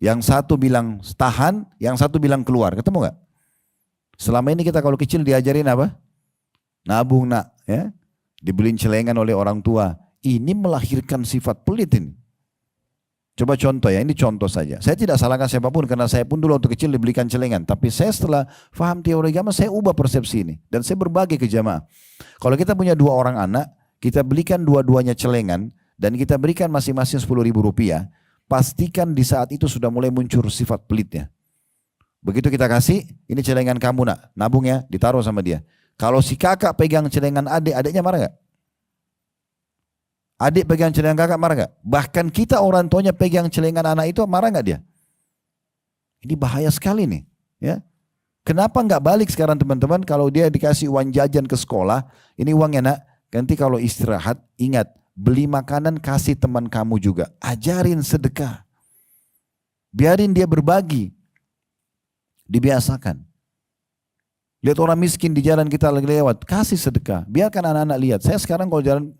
Yang satu bilang tahan, yang satu bilang keluar. Ketemu gak? Selama ini kita kalau kecil diajarin apa? Nabung nak. Ya. Dibeliin celengan oleh orang tua. Ini melahirkan sifat pelit ini. Coba contoh ya, ini contoh saja. Saya tidak salahkan siapapun karena saya pun dulu waktu kecil dibelikan celengan. Tapi saya setelah faham teori agama, saya ubah persepsi ini. Dan saya berbagi ke jamaah. Kalau kita punya 2 orang anak, kita belikan dua-duanya celengan dan kita berikan masing-masing 10.000 rupiah. Pastikan di saat itu sudah mulai muncul sifat pelitnya. Begitu kita kasih, ini celengan kamu nak, nabung ya, ditaruh sama dia. Kalau si kakak pegang celengan adik, adiknya marah gak? Adik pegang celengan kakak marah gak? Bahkan kita orang tuanya pegang celengan anak itu marah gak dia? Ini bahaya sekali nih. Ya. Kenapa gak balik sekarang teman-teman? Kalau dia dikasih uang jajan ke sekolah, ini uangnya nak, nanti kalau istirahat, ingat, beli makanan kasih teman kamu juga. Ajarin sedekah. Biarin dia berbagi. Dibiasakan. Lihat orang miskin di jalan kita lagi lewat, kasih sedekah. Biarkan anak-anak lihat. Saya sekarang kalau jalan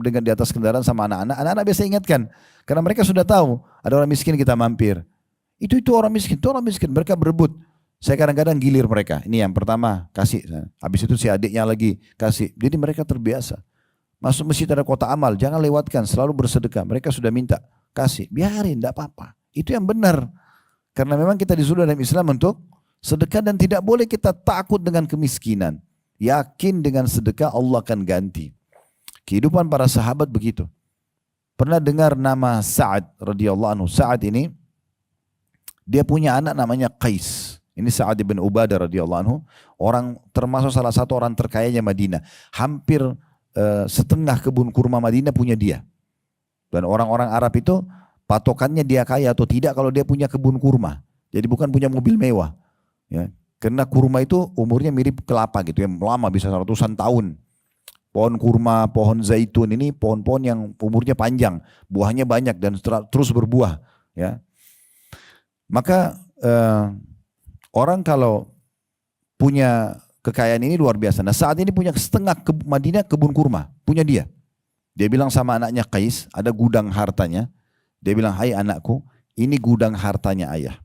dengan di atas kendaraan sama anak-anak, anak-anak biasa ingatkan. Karena mereka sudah tahu, ada orang miskin kita mampir. Itu orang miskin, itu orang miskin. Mereka berebut. Saya kadang-kadang gilir mereka. Ini yang pertama, kasih. Habis itu si adiknya lagi, kasih. Jadi mereka terbiasa. Masuk masjid ada kotak amal, jangan lewatkan, selalu bersedekah. Mereka sudah minta, kasih. Biarin, tidak apa-apa. Itu yang benar. Karena memang kita disuruh dalam Islam untuk sedekah dan tidak boleh kita takut dengan kemiskinan. Yakin dengan sedekah Allah akan ganti. Kehidupan para sahabat begitu. Pernah dengar nama Sa'ad radhiyallahu anhu. Sa'ad ini dia punya anak namanya Qais. Ini Sa'ad bin Ubadah radhiyallahu anhu, orang termasuk salah satu orang terkayanya Madinah. Hampir setengah kebun kurma Madinah punya dia. Dan orang-orang Arab itu patokannya dia kaya atau tidak kalau dia punya kebun kurma. Jadi bukan punya mobil mewah. Ya, karena kurma itu umurnya mirip kelapa gitu ya, lama bisa ratusan tahun. Pohon kurma, pohon zaitun ini pohon-pohon yang umurnya panjang, buahnya banyak dan terus berbuah. Ya, maka orang kalau punya kekayaan ini luar biasa. Nah saat ini punya setengah Madinah kebun kurma, punya dia. Dia bilang sama anaknya Qais, ada gudang hartanya. Dia bilang, hai anakku, ini gudang hartanya ayah.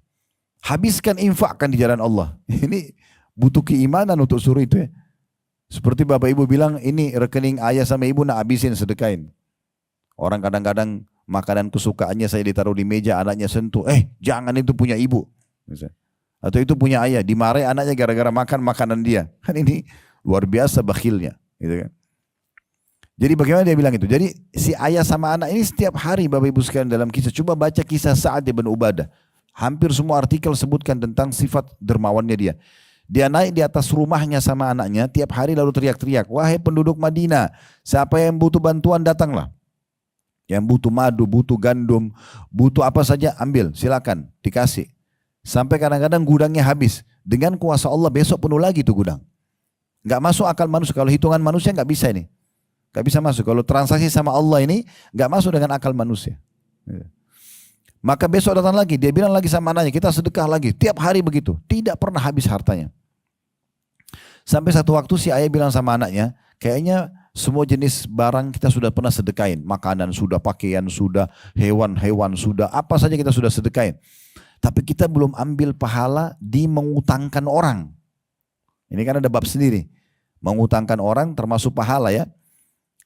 Habiskan, infakkan di jalan Allah. Ini butuh keimanan untuk suruh itu ya. Seperti bapak ibu bilang, ini rekening ayah sama ibu nak habisin, sedekain. Orang kadang-kadang makanan kesukaannya saya ditaruh di meja, anaknya sentuh. Jangan, itu punya ibu. Atau itu punya ayah, dimarahi anaknya gara-gara makan makanan dia. Kan ini luar biasa bakhilnya. Gitu kan. Jadi bagaimana dia bilang itu? Jadi si ayah sama anak ini setiap hari bapak ibu sekalian dalam kisah. Coba baca kisah Sa'ad bin Ubadah. Hampir semua artikel sebutkan tentang sifat dermawannya dia. Dia naik di atas rumahnya sama anaknya tiap hari lalu teriak-teriak, wahai penduduk Madinah, siapa yang butuh bantuan datanglah. Yang butuh madu, butuh gandum, butuh apa saja ambil, silakan, dikasih. Sampai kadang-kadang gudangnya habis. Dengan kuasa Allah besok penuh lagi tuh gudang. Nggak masuk akal manusia, kalau hitungan manusia nggak bisa ini. Nggak bisa masuk, kalau transaksi sama Allah ini nggak masuk dengan akal manusia. Maka besok datang lagi, dia bilang lagi sama anaknya, kita sedekah lagi. Tiap hari begitu, tidak pernah habis hartanya. Sampai satu waktu si ayah bilang sama anaknya, kayaknya semua jenis barang kita sudah pernah sedekain. Makanan sudah, pakaian sudah, hewan-hewan sudah, apa saja kita sudah sedekain. Tapi kita belum ambil pahala di mengutangkan orang. Ini kan ada bab sendiri. Mengutangkan orang termasuk pahala ya.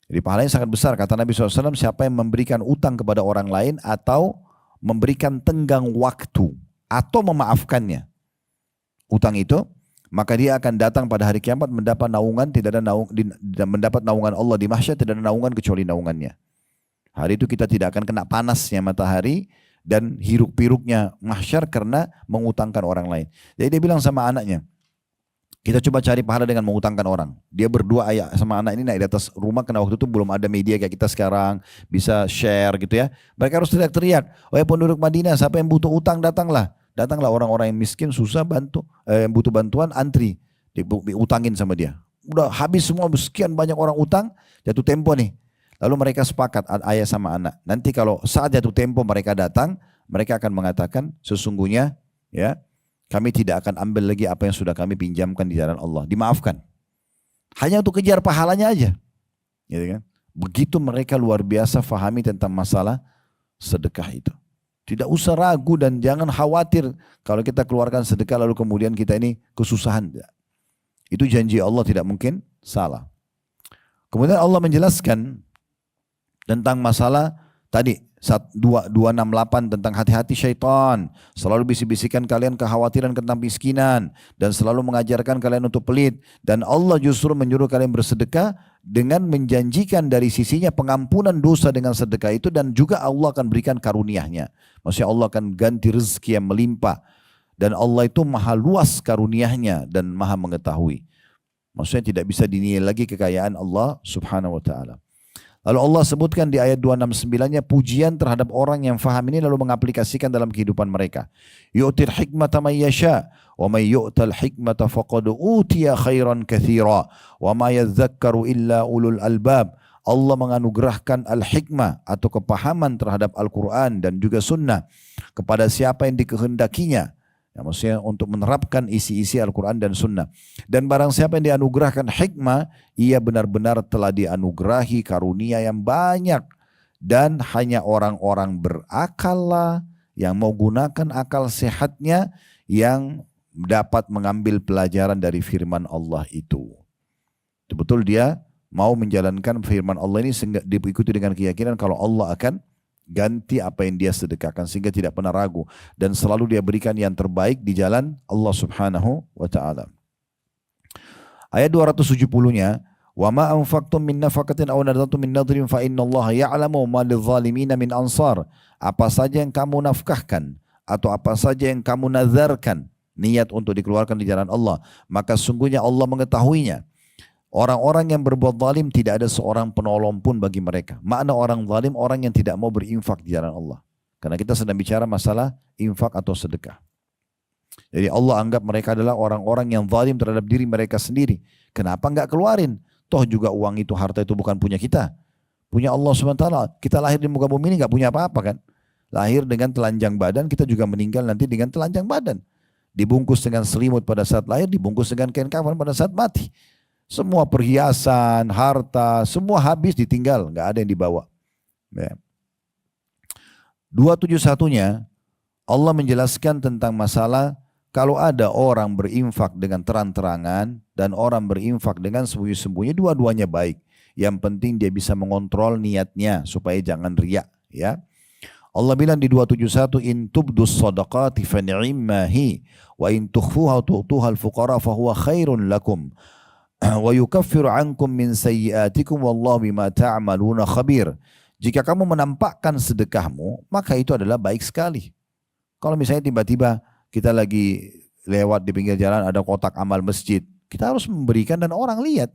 Jadi pahalanya sangat besar. Kata Nabi SAW, siapa yang memberikan utang kepada orang lain atau memberikan tenggang waktu atau memaafkannya utang itu, maka dia akan datang pada hari kiamat mendapat naungan, tidak ada mendapat naungan Allah di mahsyar, tidak ada naungan kecuali naungannya. Hari itu kita tidak akan kena panasnya matahari dan hiruk-piruknya mahsyar karena mengutangkan orang lain. Jadi dia bilang sama anaknya, kita coba cari pahala dengan mengutangkan orang. Dia berdua ayah sama anak ini naik di atas rumah karena waktu itu belum ada media kayak kita sekarang. Bisa share gitu ya. Mereka harus teriak-teriak. Wahai penduduk Madinah, siapa yang butuh utang datanglah. Datanglah orang-orang yang miskin, susah bantu. Yang butuh bantuan antri. Diutangin sama dia. Udah habis semua, sekian banyak orang utang. Jatuh tempo nih. Lalu mereka sepakat ayah sama anak. Nanti kalau saat jatuh tempo mereka datang. Mereka akan mengatakan sesungguhnya ya, kami tidak akan ambil lagi apa yang sudah kami pinjamkan di jalan Allah. Dimaafkan. Hanya untuk kejar pahalanya aja. Gitu kan? Begitu mereka luar biasa fahami tentang masalah sedekah itu. Tidak usah ragu dan jangan khawatir kalau kita keluarkan sedekah lalu kemudian kita ini kesusahan. Itu janji Allah tidak mungkin salah. Kemudian Allah menjelaskan tentang masalah tadi 268 tentang hati-hati syaitan. Selalu bisik-bisikan kalian kekhawatiran tentang miskinan. Dan selalu mengajarkan kalian untuk pelit. Dan Allah justru menyuruh kalian bersedekah dengan menjanjikan dari sisinya pengampunan dosa dengan sedekah itu. Dan juga Allah akan berikan karunia-Nya. Maksudnya Allah akan ganti rezeki yang melimpah. Dan Allah itu maha luas karunia-Nya dan maha mengetahui. Maksudnya tidak bisa dinilai lagi kekayaan Allah subhanahu wa ta'ala. Lalu Allah sebutkan di ayat 269-nya pujian terhadap orang yang faham ini lalu mengaplikasikan dalam kehidupan mereka. Yu'til hikmata may yasha wa may yu'tal hikmata faqad utiya khairan katsira wa ma yadhakkaru illa ulul albab. Allah menganugerahkan al-hikmah atau kepahaman terhadap Al-Quran dan juga sunnah kepada siapa yang dikehendakinya. Ya, maksudnya untuk menerapkan isi-isi Al-Quran dan Sunnah. Dan barang siapa yang dianugerahkan hikmah, ia benar-benar telah dianugerahi karunia yang banyak. Dan hanya orang-orang berakallah yang mau gunakan akal sehatnya yang dapat mengambil pelajaran dari firman Allah itu. Betul dia mau menjalankan firman Allah ini sehingga diikuti dengan keyakinan kalau Allah akan ganti apa yang dia sedekahkan sehingga tidak pernah ragu dan selalu dia berikan yang terbaik di jalan Allah Subhanahu wa taala. Ayat 270-nya, "Wa ma anfaqtum min nafaqatin aw nadartum min nadrin fa innallaha ya'lamu ma lidh-dhalimina min ansar." Apa saja yang kamu nafkahkan atau apa saja yang kamu nazarkan niat untuk dikeluarkan di jalan Allah, maka sungguhnya Allah mengetahuinya. Orang-orang yang berbuat zalim tidak ada seorang penolong pun bagi mereka. Makna orang zalim orang yang tidak mau berinfak di jalan Allah. Karena kita sedang bicara masalah infak atau sedekah. Jadi Allah anggap mereka adalah orang-orang yang zalim terhadap diri mereka sendiri. Kenapa enggak keluarin? Toh juga uang itu, harta itu bukan punya kita. Punya Allah SWT. Kita lahir di muka bumi ini enggak punya apa-apa kan. Lahir dengan telanjang badan, kita juga meninggal nanti dengan telanjang badan. Dibungkus dengan selimut pada saat lahir, dibungkus dengan kain kafan pada saat mati. Semua perhiasan, harta, semua habis ditinggal, nggak ada yang dibawa. Ya. 271-nya Allah menjelaskan tentang masalah kalau ada orang berinfak dengan terang-terangan dan orang berinfak dengan sembunyi-sembunyi, dua-duanya baik. Yang penting dia bisa mengontrol niatnya supaya jangan riak. Ya. Allah bilang di 271, in tubdus sadaqati fa ni'immahi wa in tukhfuha tu'tuha al-fuqara fa huwa khairun lakum. Wa yukaffiru ankum min sayyiatikum wallahu bima ta'maluna khabir. Jika kamu menampakkan sedekahmu, maka itu adalah baik sekali. Kalau misalnya tiba-tiba kita lagi lewat di pinggir jalan ada kotak amal masjid. Kita harus memberikan dan orang lihat.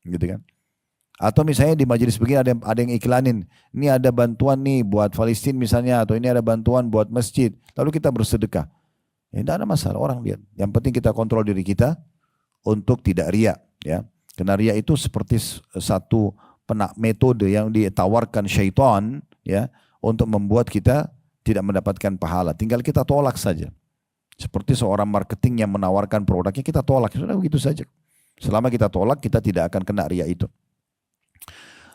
Gitu kan. Atau misalnya di majelis begini ada yang iklanin. Ini ada bantuan nih buat Palestina misalnya. Atau ini ada bantuan buat masjid. Lalu kita bersedekah. Ya tidak ada masalah, orang lihat. Yang penting kita kontrol diri kita untuk tidak riya. Ya. Karena riya itu seperti satu metode yang ditawarkan syaitan ya, untuk membuat kita tidak mendapatkan pahala. Tinggal kita tolak saja. Seperti seorang marketing yang menawarkan produknya, kita tolak. Sudah begitu saja. Selama kita tolak, kita tidak akan kena riya itu.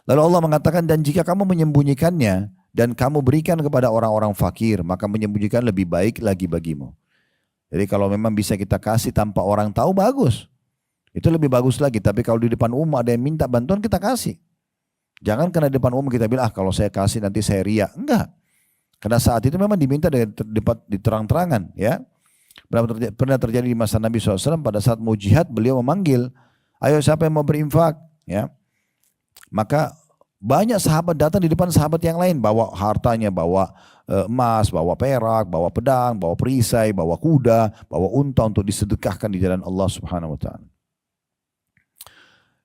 Lalu Allah mengatakan, dan jika kamu menyembunyikannya dan kamu berikan kepada orang-orang fakir, maka menyembunyikan lebih baik lagi bagimu. Jadi kalau memang bisa kita kasih tanpa orang tahu, bagus. Itu lebih bagus lagi. Tapi kalau di depan umum ada yang minta bantuan, kita kasih. Jangan karena di depan umum kita bilang, kalau saya kasih nanti saya riya. Enggak. Karena saat itu memang diminta di terang-terangan. Ya. Pernah terjadi di masa Nabi SAW pada saat mau jihad, beliau memanggil, ayo siapa yang mau berinfak. Ya. Maka banyak sahabat datang di depan sahabat yang lain. Bawa hartanya, bawa emas, bawa perak, bawa pedang, bawa perisai, bawa kuda, bawa unta untuk disedekahkan di jalan Allah Subhanahu Wa Taala.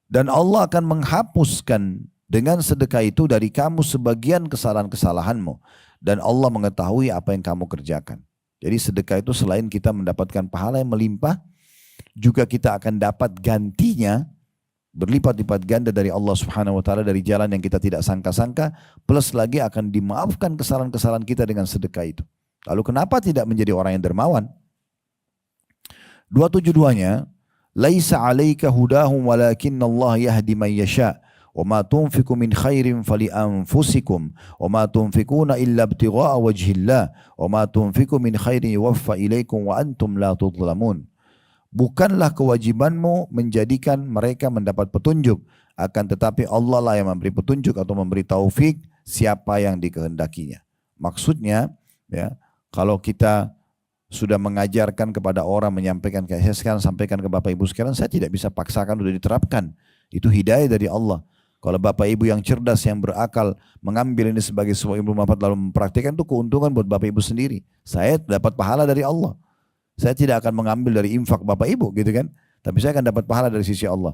Dan Allah akan menghapuskan dengan sedekah itu dari kamu sebagian kesalahan-kesalahanmu. Dan Allah mengetahui apa yang kamu kerjakan. Jadi sedekah itu selain kita mendapatkan pahala yang melimpah, juga kita akan dapat gantinya berlipat-lipat ganda dari Allah Subhanahu Wa Taala dari jalan yang kita tidak sangka-sangka. Plus lagi akan dimaafkan kesalahan-kesalahan kita dengan sedekah itu. Lalu kenapa tidak menjadi orang yang dermawan? 272-nya, laisa 'alaika hudahum walakinnallaha yahdi man yasha wa ma tunfiqu min khairin fali anfusikum wa ma tunfiquna illa ibtigha'a wajhillah wa ma tunfiqu min khairin yuwaffa ilaikum wa antum la tudhlamun. Bukanlah kewajibanmu menjadikan mereka mendapat petunjuk, akan tetapi Allah lah yang memberi petunjuk atau memberi taufik siapa yang dikehendakinya. Maksudnya ya, kalau kita sudah mengajarkan kepada orang, menyampaikan, kayak saya sekarang sampaikan ke Bapak Ibu sekalian, saya tidak bisa paksakan untuk diterapkan. Itu hidayah dari Allah. Kalau Bapak Ibu yang cerdas, yang berakal, mengambil ini sebagai sebuah ilmu manfaat lalu mempraktikkan, itu keuntungan buat Bapak Ibu sendiri. Saya dapat pahala dari Allah. Saya tidak akan mengambil dari infak Bapak Ibu gitu kan. Tapi saya akan dapat pahala dari sisi Allah.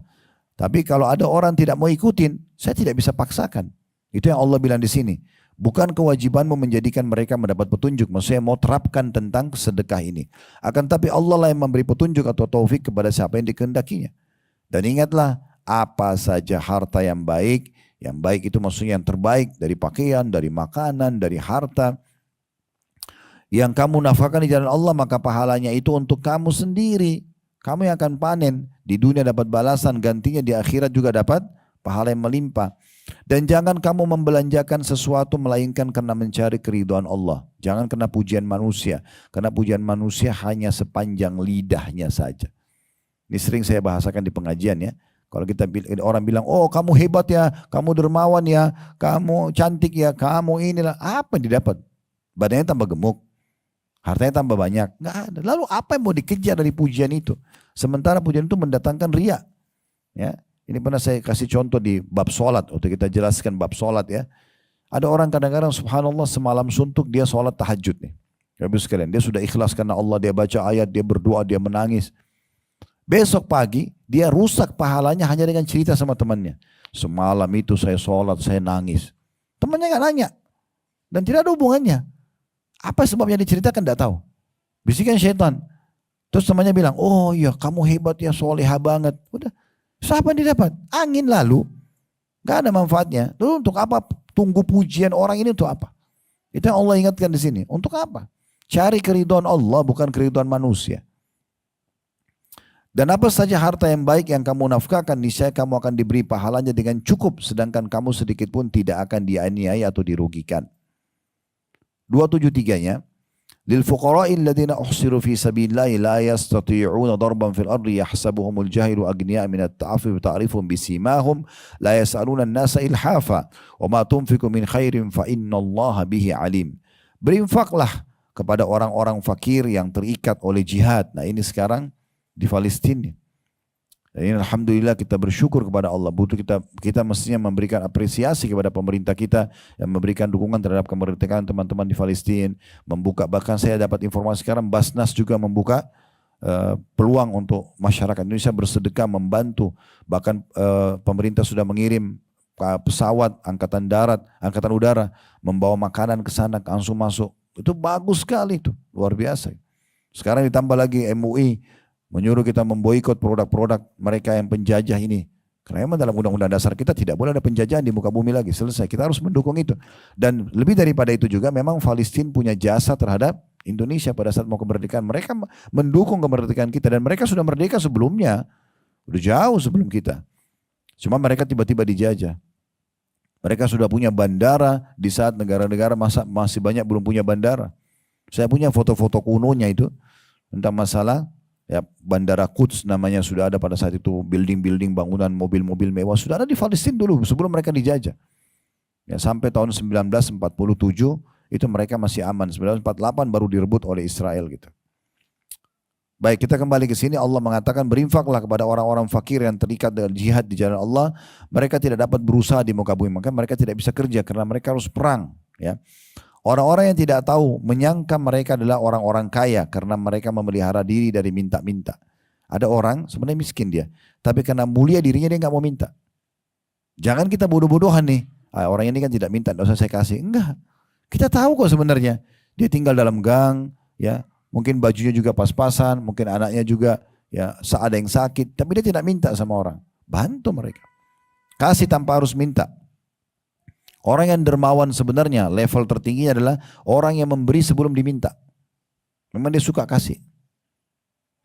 Tapi kalau ada orang tidak mau ikutin, saya tidak bisa paksakan. Itu yang Allah bilang di sini. Bukan kewajibanmu menjadikan mereka mendapat petunjuk. Maksudnya mau terapkan tentang sedekah ini. Akan tapi Allah lah yang memberi petunjuk atau taufik kepada siapa yang dikehendakinya. Dan ingatlah, apa saja harta yang baik itu maksudnya yang terbaik dari pakaian, dari makanan, dari harta. Yang kamu nafkahkan di jalan Allah, maka pahalanya itu untuk kamu sendiri. Kamu yang akan panen. Di dunia dapat balasan, gantinya di akhirat juga dapat pahala yang melimpah. Dan jangan kamu membelanjakan sesuatu melainkan karena mencari keridhaan Allah. Jangan karena pujian manusia. Karena pujian manusia hanya sepanjang lidahnya saja. Ini sering saya bahasakan di pengajian ya. Kalau kita orang bilang, oh kamu hebat ya, kamu dermawan ya, kamu cantik ya, kamu inilah. Apa yang didapat? Badannya tambah gemuk. Hartanya tambah banyak. Nggak ada. Lalu apa yang mau dikejar dari pujian itu? Sementara pujian itu mendatangkan riya. Ya. Ini pernah saya kasih contoh di bab sholat. Waktu kita jelaskan bab sholat ya. Ada orang kadang-kadang subhanallah semalam suntuk dia sholat tahajud nih. Habis sekalian. Dia sudah ikhlas karena Allah. Dia baca ayat, dia berdoa, dia menangis. Besok pagi dia rusak pahalanya hanya dengan cerita sama temannya. Semalam itu saya sholat, saya nangis. Temannya gak nanya. Dan tidak ada hubungannya. Apa sebabnya diceritakan tidak tahu. Bisikan syaitan. Terus temannya bilang, oh iya kamu hebat ya, soleha banget. Udah. Siapa yang didapat? Angin lalu. Gak ada manfaatnya. Lalu untuk apa tunggu pujian orang ini untuk apa? Itu yang Allah ingatkan di sini. Untuk apa? Cari keridhaan Allah bukan keridhaan manusia. Dan apa saja harta yang baik yang kamu nafkahkan, niscaya kamu akan diberi pahalanya dengan cukup. Sedangkan kamu sedikit pun tidak akan dianiaya atau dirugikan. 273-nya. للفقراء الذين أحصروا في سبيل الله لا يستطيعون ضربا في الأرض يحسبهم الجاهل أغنياء من التعفف تعرفهم بسيماهم لا يسألون الناس إلحافا وما تنفق من خير فإن الله به عليم. Berinfaklah kepada orang-orang fakir yang terikat oleh jihad. Nah ini sekarang di Palestina. Dan ini alhamdulillah kita bersyukur kepada Allah. Butuh kita mestinya memberikan apresiasi kepada pemerintah kita yang memberikan dukungan terhadap kemerdekaan teman-teman di Palestina. Membuka, bahkan saya dapat informasi sekarang Basnas juga membuka peluang untuk masyarakat Indonesia bersedekah membantu. Bahkan pemerintah sudah mengirim pesawat angkatan darat, angkatan udara membawa makanan ke sana langsung masuk. Itu bagus sekali itu, luar biasa. Sekarang ditambah lagi MUI menyuruh kita memboikot produk-produk mereka yang penjajah ini. Karena memang dalam undang-undang dasar kita tidak boleh ada penjajahan di muka bumi lagi. Selesai, kita harus mendukung itu. Dan lebih daripada itu juga memang Palestina punya jasa terhadap Indonesia pada saat mau kemerdekaan. Mereka mendukung kemerdekaan kita dan mereka sudah merdeka sebelumnya. Udah jauh sebelum kita. Cuma mereka tiba-tiba dijajah. Mereka sudah punya bandara di saat negara-negara masih banyak belum punya bandara. Saya punya foto-foto kunonya itu tentang masalah ya, Bandara Quds namanya sudah ada pada saat itu, building-building bangunan mobil-mobil mewah sudah ada di Palestina dulu sebelum mereka dijajah. Ya, sampai tahun 1947 itu mereka masih aman. 1948 baru direbut oleh Israel gitu. Baik, kita kembali ke sini. Allah mengatakan berinfaklah kepada orang-orang fakir yang terikat dengan jihad di jalan Allah. Mereka tidak dapat berusaha di muka bumi, maka mereka tidak bisa kerja karena mereka harus perang. Ya. Orang-orang yang tidak tahu menyangka mereka adalah orang-orang kaya karena mereka memelihara diri dari minta-minta. Ada orang sebenarnya miskin dia, tapi karena mulia dirinya dia nggak mau minta. Jangan kita bodoh-bodohan nih. Orang ini kan tidak minta, tidak usah saya kasih. Enggak. Kita tahu kok sebenarnya. Dia tinggal dalam gang, ya. Mungkin bajunya juga pas-pasan, mungkin anaknya juga ya ada yang sakit, tapi dia tidak minta sama orang. Bantu mereka. Kasih tanpa harus minta. Orang yang dermawan sebenarnya level tertingginya adalah orang yang memberi sebelum diminta. Memang dia suka kasih.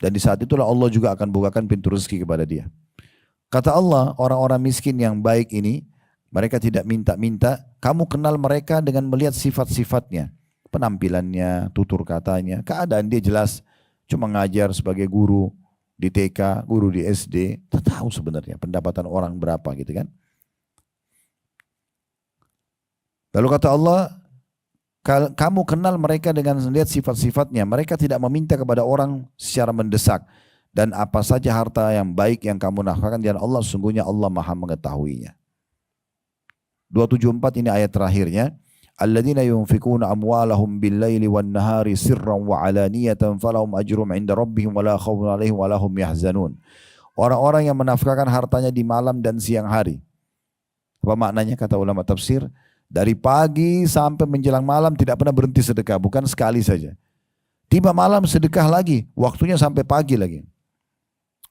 Dan di saat itulah Allah juga akan bukakan pintu rezeki kepada dia. Kata Allah, orang-orang miskin yang baik ini, mereka tidak minta-minta, kamu kenal mereka dengan melihat sifat-sifatnya. Penampilannya, tutur katanya, keadaan dia jelas. Cuma ngajar sebagai guru di TK, guru di SD. Kita tahu sebenarnya pendapatan orang berapa gitu kan. Lalu kata Allah, kamu kenal mereka dengan melihat sifat-sifatnya. Mereka tidak meminta kepada orang secara mendesak. Dan apa saja harta yang baik yang kamu nafkahkan dan Allah, sesungguhnya Allah maha mengetahuinya. 274 ini ayat terakhirnya. Alladzina yunfikuna amwalahum bil-laili wan-nahari sirran wa alaniyatan falahum ajrum 'inda rabbihim wala khaufun 'alaihim wala hum yahzanun. Orang-orang yang menafkahkan hartanya di malam dan siang hari. Apa maknanya kata ulama tafsir? Dari pagi sampai menjelang malam tidak pernah berhenti sedekah, bukan sekali saja. Tiba malam sedekah lagi, waktunya sampai pagi lagi.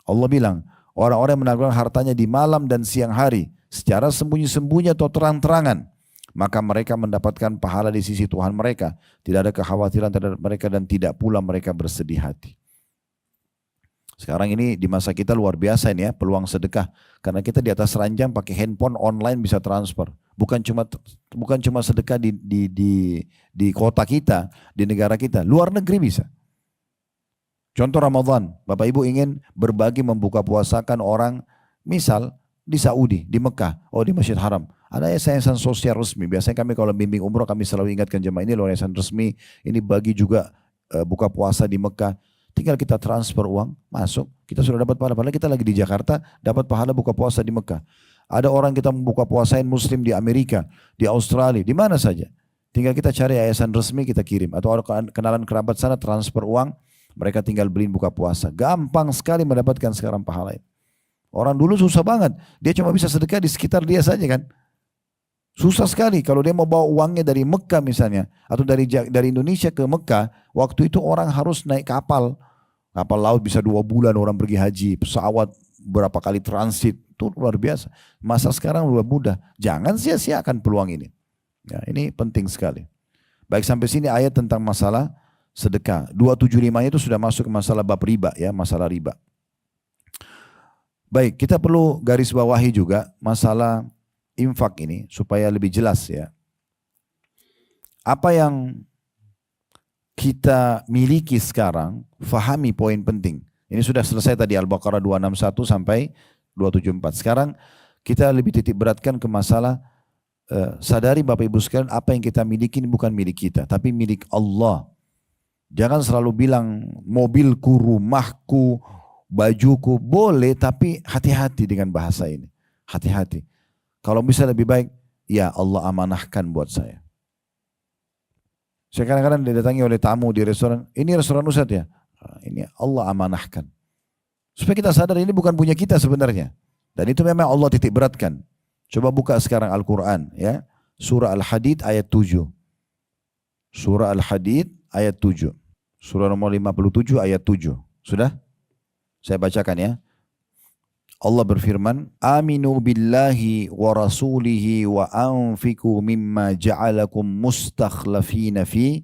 Allah bilang, orang-orang yang menafkahkan hartanya di malam dan siang hari, secara sembunyi-sembunyi atau terang-terangan, maka mereka mendapatkan pahala di sisi Tuhan mereka. Tidak ada kekhawatiran terhadap mereka dan tidak pula mereka bersedih hati. Sekarang ini di masa kita luar biasa ini ya, peluang sedekah. Karena kita di atas ranjang pakai handphone online bisa transfer. Bukan cuma sedekah di kota kita, di negara kita, luar negeri bisa. Contoh Ramadan, Bapak Ibu ingin berbagi membuka puasakan orang, misal di Saudi, di Mekah, di Masjid Haram. Ada yayasan sosial resmi. Biasanya kami kalau bimbing umroh kami selalu ingatkan jemaah ini loh yayasan resmi, ini bagi juga buka puasa di Mekah. Tinggal kita transfer uang, masuk, kita sudah dapat pahala. Padahal kita lagi di Jakarta, dapat pahala buka puasa di Mekah. Ada orang kita membuka puasain muslim di Amerika, di Australia, di mana saja. Tinggal kita cari yayasan resmi, kita kirim. Atau kenalan kerabat sana, transfer uang, mereka tinggal beliin buka puasa. Gampang sekali mendapatkan sekarang pahala. Orang dulu susah banget, dia cuma bisa sedekah di sekitar dia saja kan. Susah sekali kalau dia mau bawa uangnya dari Mekah misalnya, atau dari Indonesia ke Mekah, waktu itu orang harus naik kapal. Kapal laut bisa 2 bulan orang pergi haji, pesawat berapa kali transit, itu luar biasa. Masa sekarang luar mudah, jangan sia-siakan peluang ini. Ya, ini penting sekali. Baik sampai sini ayat tentang masalah sedekah. 275 itu sudah masuk ke masalah bab riba ya, masalah riba. Baik, kita perlu garis bawahi juga masalah infak ini supaya lebih jelas ya. Apa yang kita miliki sekarang, fahami poin penting. Ini sudah selesai tadi Al-Baqarah 261 sampai 274. Sekarang kita lebih titik beratkan ke masalah sadari Bapak Ibu sekalian, apa yang kita miliki ini bukan milik kita, tapi milik Allah. Jangan selalu bilang mobilku, rumahku, bajuku, boleh, tapi hati-hati dengan bahasa ini. Hati-hati. Kalau bisa lebih baik, ya Allah amanahkan buat saya. Saya kadang-kadang didatangi oleh tamu di restoran, ini restoran Ustadz ya? Ini Allah amanahkan. Supaya kita sadar ini bukan punya kita sebenarnya. Dan itu memang Allah titik beratkan. Coba buka sekarang Al-Quran, ya. Surah Al-Hadid ayat 7. Surah Al-Hadid ayat 7. Surah nomor 57 ayat 7. Sudah? Saya bacakan ya. Allah berfirman, Aminu billahi wa rasulihi wa anfiku mimma ja'alakum mustakhlafina fi,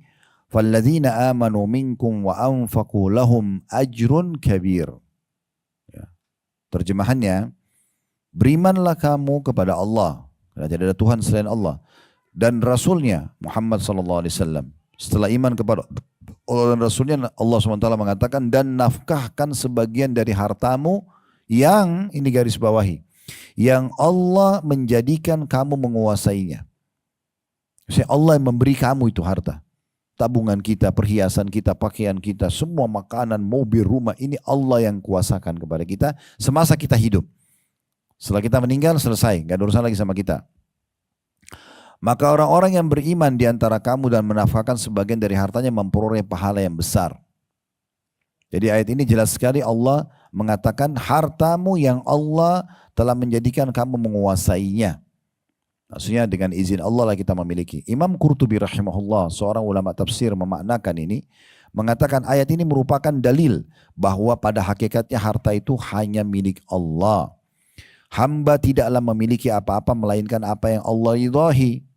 falladzina amanu minkum wa anfaku lahum ajrun kabir. Ya. Terjemahannya, berimanlah kamu kepada Allah, karena tidak ada Tuhan selain Allah, dan Rasulnya Muhammad SAW. Setelah iman kepada Allah dan Rasulnya, Allah SWT mengatakan, dan nafkahkan sebagian dari hartamu yang, ini garis bawahi, yang Allah menjadikan kamu menguasainya. Maksudnya Allah yang memberi kamu itu harta. Tabungan kita, perhiasan kita, pakaian kita, semua makanan, mobil, rumah, ini Allah yang kuasakan kepada kita semasa kita hidup. Setelah kita meninggal, selesai, gak ada urusan lagi sama kita. Maka orang-orang yang beriman di antara kamu dan menafkahkan sebagian dari hartanya memperoleh pahala yang besar. Jadi ayat ini jelas sekali Allah mengatakan hartamu yang Allah telah menjadikan kamu menguasainya. Maksudnya dengan izin Allah lah kita memiliki. Imam Qurtubi rahimahullah, seorang ulama tafsir, memaknakan ini, mengatakan ayat ini merupakan dalil bahwa pada hakikatnya harta itu hanya milik Allah. Hamba tidaklah memiliki apa-apa melainkan apa yang Allah ridhahi.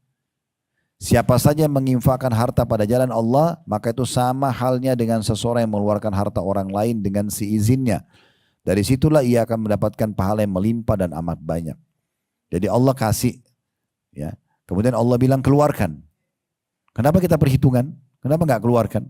Siapa saja yang menginfakkan harta pada jalan Allah, maka itu sama halnya dengan seseorang yang mengeluarkan harta orang lain dengan seizinnya. Dari situlah ia akan mendapatkan pahala yang melimpah dan amat banyak. Jadi Allah kasih, ya. Kemudian Allah bilang keluarkan. Kenapa kita perhitungan? Kenapa nggak keluarkan?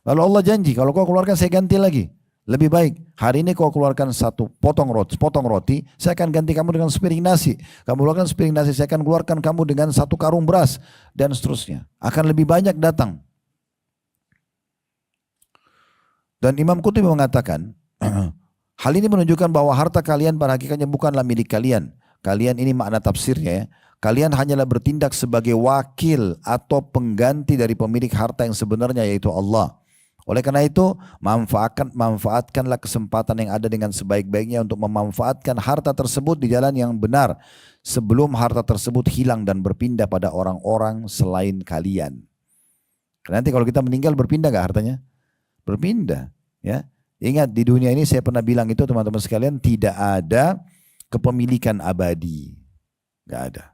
Lalu Allah janji, kalau kau keluarkan saya ganti lagi. Lebih baik, hari ini kau keluarkan satu potong roti, saya akan ganti kamu dengan sepiring nasi. Kamu keluarkan sepiring nasi, saya akan keluarkan kamu dengan satu karung beras. Dan seterusnya. Akan lebih banyak datang. Dan Imam Qurtubi mengatakan, hal ini menunjukkan bahwa harta kalian pada hakikatnya bukanlah milik kalian. Kalian ini makna tafsirnya ya. Kalian hanyalah bertindak sebagai wakil atau pengganti dari pemilik harta yang sebenarnya yaitu Allah. Oleh karena itu, manfaatkanlah kesempatan yang ada dengan sebaik-baiknya untuk memanfaatkan harta tersebut di jalan yang benar sebelum harta tersebut hilang dan berpindah pada orang-orang selain kalian. Nanti kalau kita meninggal berpindah gak hartanya? Berpindah. Ya. Ingat di dunia ini saya pernah bilang itu teman-teman sekalian, tidak ada kepemilikan abadi. Gak ada.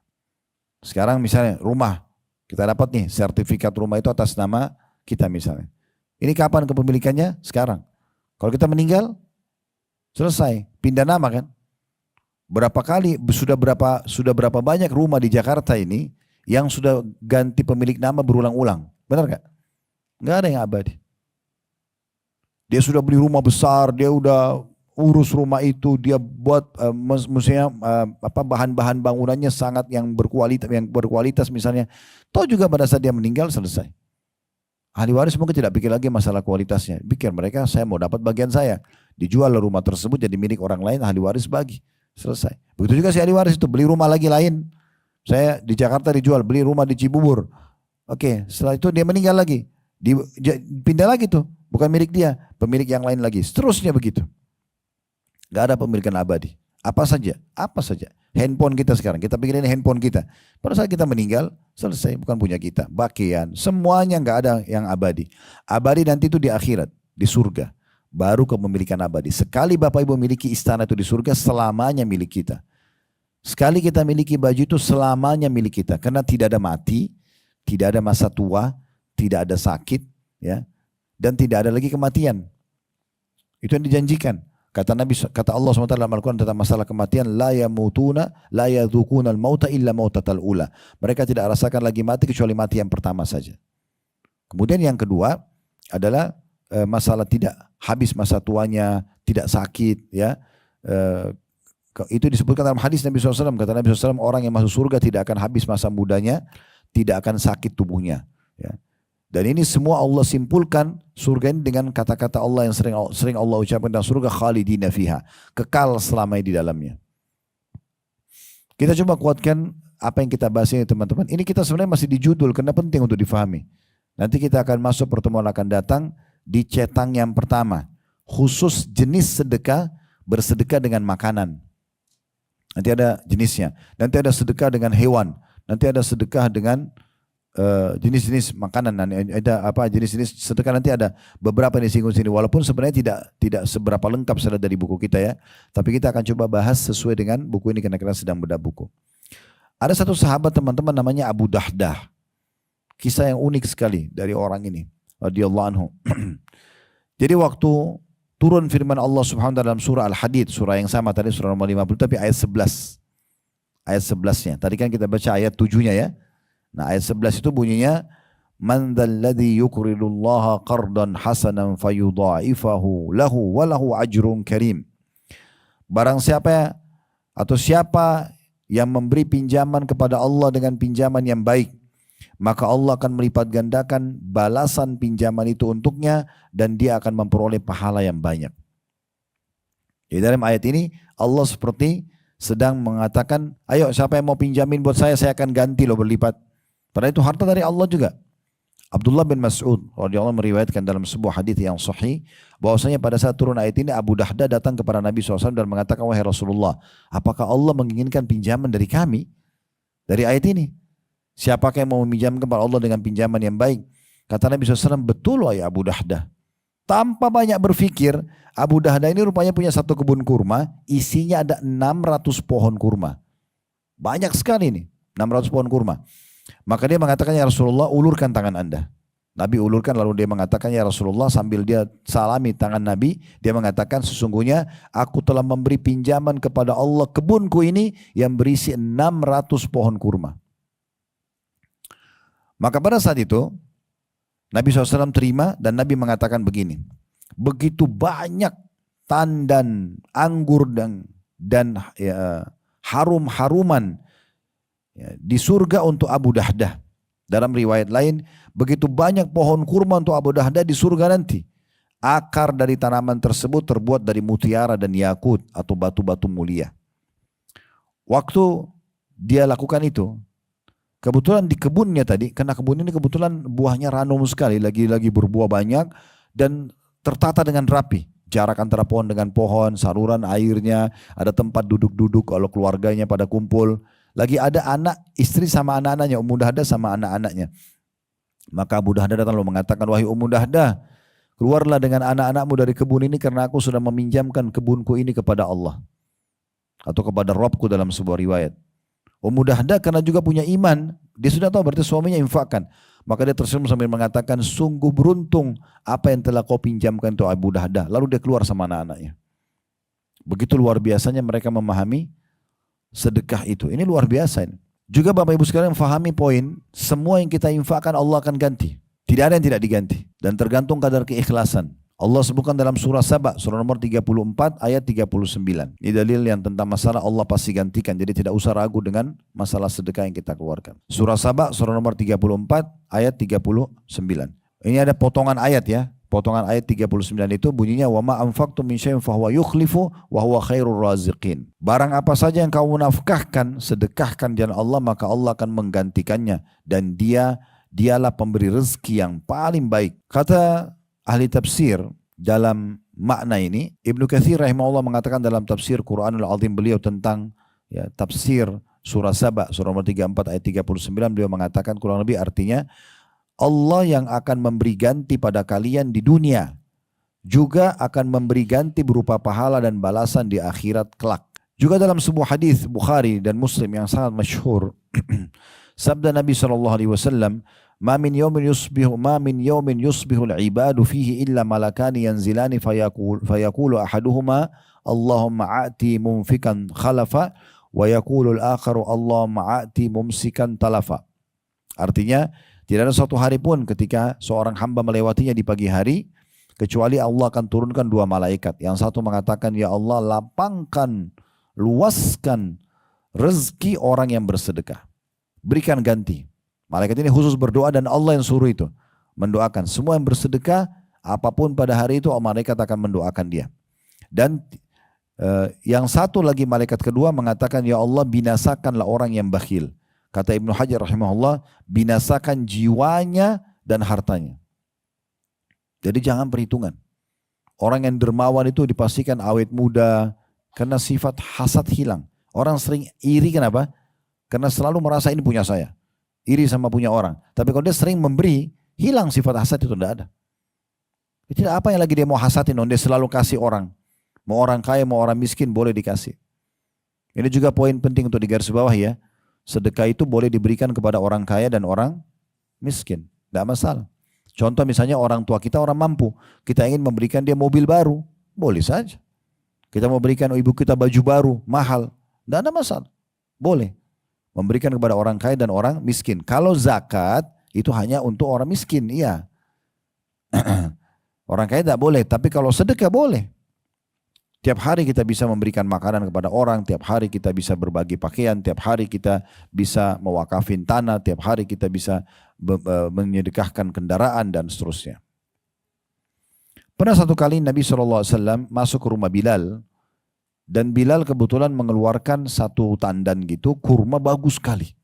Sekarang misalnya rumah, kita dapat nih sertifikat rumah itu atas nama kita misalnya. Ini kapan kepemilikannya? Sekarang. Kalau kita meninggal, selesai. Pindah nama kan? Berapa kali, sudah berapa banyak rumah di Jakarta ini yang sudah ganti pemilik nama berulang-ulang. Benar gak? Gak ada yang abadi. Dia sudah beli rumah besar, dia udah urus rumah itu, dia buat bahan-bahan bangunannya sangat yang berkualitas misalnya. Tahu juga pada saat dia meninggal selesai. Ahli waris mungkin tidak pikir lagi masalah kualitasnya. Pikir mereka, saya mau dapat bagian saya. Dijual rumah tersebut jadi milik orang lain, ahli waris bagi. Selesai. Begitu juga si ahli waris itu, beli rumah lagi lain. Saya di Jakarta dijual, beli rumah di Cibubur. Oke, setelah itu dia meninggal lagi. Pindah lagi tuh, bukan milik dia, pemilik yang lain lagi. Seterusnya begitu. Gak ada pemilikan abadi. Apa saja. Handphone kita sekarang, kita pikirin handphone kita. Pada saat kita meninggal, selesai, bukan punya kita. Bagian, semuanya gak ada yang abadi. Abadi nanti itu di akhirat, di surga. Baru kepemilikan abadi. Sekali Bapak Ibu memiliki istana itu di surga, selamanya milik kita. Sekali kita miliki baju itu, selamanya milik kita. Karena tidak ada mati, tidak ada masa tua, tidak ada sakit, ya, dan tidak ada lagi kematian. Itu yang dijanjikan. Kata Allah SWT dalam Al-Quran tentang masalah kematian, la yamutuna la yadhukuna al-mauta illa mautatal ula. Mereka tidak rasakan lagi mati kecuali mati yang pertama saja. Kemudian yang kedua adalah masalah tidak habis masa tuanya, tidak sakit, ya. Itu disebutkan dalam hadis Nabi SAW. Kata Nabi SAW, orang yang masuk surga tidak akan habis masa mudanya, tidak akan sakit tubuhnya, ya. Dan ini semua Allah simpulkan surga ini dengan kata-kata Allah yang sering Allah ucapkan dalam surga, khalidina fiha, kekal selamanya di dalamnya. Kita coba kuatkan apa yang kita bahas ini teman-teman. Ini kita sebenarnya masih di judul karena penting untuk difahami. Nanti kita akan masuk pertemuan akan datang di cetang yang pertama. Khusus jenis sedekah, bersedekah dengan makanan. Nanti ada jenisnya. Nanti ada sedekah dengan hewan. Nanti ada sedekah dengan jenis-jenis makanan. Ada apa jenis-jenis sedekah, nanti ada beberapa yang disinggung sini. Walaupun sebenarnya tidak seberapa lengkap saudara dari buku kita ya. Tapi kita akan coba bahas sesuai dengan buku ini karena kita sedang bedah buku. Ada satu sahabat teman-teman namanya Abu Dahdah. Kisah yang unik sekali dari orang ini. Radhiyallahu anhu. Jadi waktu turun firman Allah Subhanahu wa taala dalam surah Al-Hadid, surah yang sama tadi surah nomor 50 tapi ayat 11. Ayat 11-nya. Tadi kan kita baca ayat 7-nya ya. Nah ayat 11 itu bunyinya man dzalladzi yuqridullaha qardan hasanan fayudha'ifahu lahu wa lahu ajrun karim. Barang siapa atau siapa yang memberi pinjaman kepada Allah dengan pinjaman yang baik, maka Allah akan melipat gandakan balasan pinjaman itu untuknya dan dia akan memperoleh pahala yang banyak. Jadi dalam ayat ini Allah seperti sedang mengatakan, ayo siapa yang mau pinjamin buat saya akan ganti loh berlipat. Padahal itu harta dari Allah juga. Abdullah bin Mas'ud radhiyallahu anhu meriwayatkan dalam sebuah hadis yang sahih bahwasanya pada saat turun ayat ini Abu Dahdah datang kepada Nabi SAW dan mengatakan, wahai Rasulullah, apakah Allah menginginkan pinjaman dari kami dari ayat ini? Siapakah yang mau meminjamkan kepada Allah dengan pinjaman yang baik? Kata Nabi SAW, betul wahai Abu Dahdah. Tanpa banyak berpikir, Abu Dahdah ini rupanya punya satu kebun kurma, isinya ada 600 pohon kurma. Banyak sekali nih, 600 pohon kurma. Maka dia mengatakan, ya Rasulullah, ulurkan tangan Anda. Nabi ulurkan, lalu dia mengatakan, ya Rasulullah, sambil dia salami tangan Nabi, dia mengatakan, sesungguhnya aku telah memberi pinjaman kepada Allah kebunku ini yang berisi 600 pohon kurma. Maka pada saat itu, Nabi SAW terima dan Nabi mengatakan begini, begitu banyak tandan anggur dan harum-haruman di surga untuk Abu Dahdah. Dalam riwayat lain, begitu banyak pohon kurma untuk Abu Dahdah di surga nanti. Akar dari tanaman tersebut terbuat dari mutiara dan yakut atau batu-batu mulia. Waktu dia lakukan itu, kebetulan di kebunnya tadi, karena kebun ini kebetulan buahnya ranum sekali, lagi berbuah banyak dan tertata dengan rapi. Jarak antara pohon dengan pohon, saluran airnya, ada tempat duduk-duduk kalau keluarganya pada kumpul. Lagi ada anak, istri sama anak-anaknya, Ummu Dahdah sama anak-anaknya. Maka Abu Dahdah datang lalu mengatakan, wahai Ummu Dahdah, keluarlah dengan anak-anakmu dari kebun ini karena aku sudah meminjamkan kebunku ini kepada Allah. Atau kepada Rabbku dalam sebuah riwayat. Ummu Dahdah karena juga punya iman, dia sudah tahu berarti suaminya infakkan. Maka dia tersenyum sambil mengatakan, sungguh beruntung apa yang telah kau pinjamkan untuk Abu Dahdah. Lalu dia keluar sama anak-anaknya. Begitu luar biasanya mereka memahami sedekah itu. Ini luar biasa ini. Juga Bapak Ibu sekalian fahami poin, semua yang kita infakkan Allah akan ganti. Tidak ada yang tidak diganti. Dan tergantung kadar keikhlasan. Allah sebutkan dalam surah Saba, surah nomor 34 ayat 39. Ini dalil yang tentang masalah Allah pasti gantikan. Jadi tidak usah ragu dengan masalah sedekah yang kita keluarkan. Surah Saba, surah nomor 34 ayat 39. Ini ada potongan ayat ya. Potongan ayat 39 itu bunyinya wa ma anfaqtum min syai'in fahuwa yukhlifu wa huwa khairur raziqin. Barang apa saja yang kamu nafkahkan, sedekahkan di jalan Allah, maka Allah akan menggantikannya dan dialah pemberi rezeki yang paling baik. Kata ahli tafsir dalam makna ini, Ibnu Katsir rahimahullah mengatakan dalam tafsir Quranul Azim beliau tentang ya, tafsir surah Saba surah nomor 34 ayat 39, beliau mengatakan kurang lebih artinya Allah yang akan memberi ganti pada kalian di dunia juga akan memberi ganti berupa pahala dan balasan di akhirat kelak. Juga dalam sebuah hadis Bukhari dan Muslim yang sangat masyhur, sabda Nabi SAW, ma min yawmin yusbihu al-ibadu fihi illa malakani yanzilani fayaqulu ahaduhuma Allahumma a'ti mumfikan khalafa wa yaqulu al-akharu Allahumma a'ti mumsikan talafa. Artinya, tidak ada suatu hari pun ketika seorang hamba melewatinya di pagi hari, kecuali Allah akan turunkan dua malaikat. Yang satu mengatakan, ya Allah lapangkan, luaskan rezeki orang yang bersedekah. Berikan ganti. Malaikat ini khusus berdoa dan Allah yang suruh itu. Mendoakan. Semua yang bersedekah, apapun pada hari itu, malaikat akan mendoakan dia. Dan yang satu lagi malaikat kedua mengatakan, ya Allah binasakanlah orang yang bakhil. Kata Ibnu Hajar rahimahullah, binasakan jiwanya dan hartanya. Jadi jangan perhitungan. Orang yang dermawan itu dipastikan awet muda karena sifat hasad hilang. Orang sering iri kenapa? Karena selalu merasa ini punya saya. Iri sama punya orang. Tapi kalau dia sering memberi, hilang sifat hasad itu, tidak ada. Tidak apa yang lagi dia mau hasadin, dia selalu kasih orang. Mau orang kaya, mau orang miskin, boleh dikasih. Ini juga poin penting untuk digaris bawah ya. Sedekah itu boleh diberikan kepada orang kaya dan orang miskin. Tidak masalah. Contoh misalnya orang tua kita orang mampu. Kita ingin memberikan dia mobil baru. Boleh saja. Kita mau berikan ibu kita baju baru, mahal. Tidak ada masalah. Boleh. Memberikan kepada orang kaya dan orang miskin. Kalau zakat itu hanya untuk orang miskin, iya. Orang kaya tidak boleh, tapi kalau sedekah boleh. Tiap hari kita bisa memberikan makanan kepada orang, tiap hari kita bisa berbagi pakaian, tiap hari kita bisa mewakafin tanah, tiap hari kita bisa menyedekahkan kendaraan dan seterusnya. Pernah satu kali Nabi SAW masuk ke rumah Bilal, dan Bilal kebetulan mengeluarkan satu tandan gitu, kurma bagus sekali.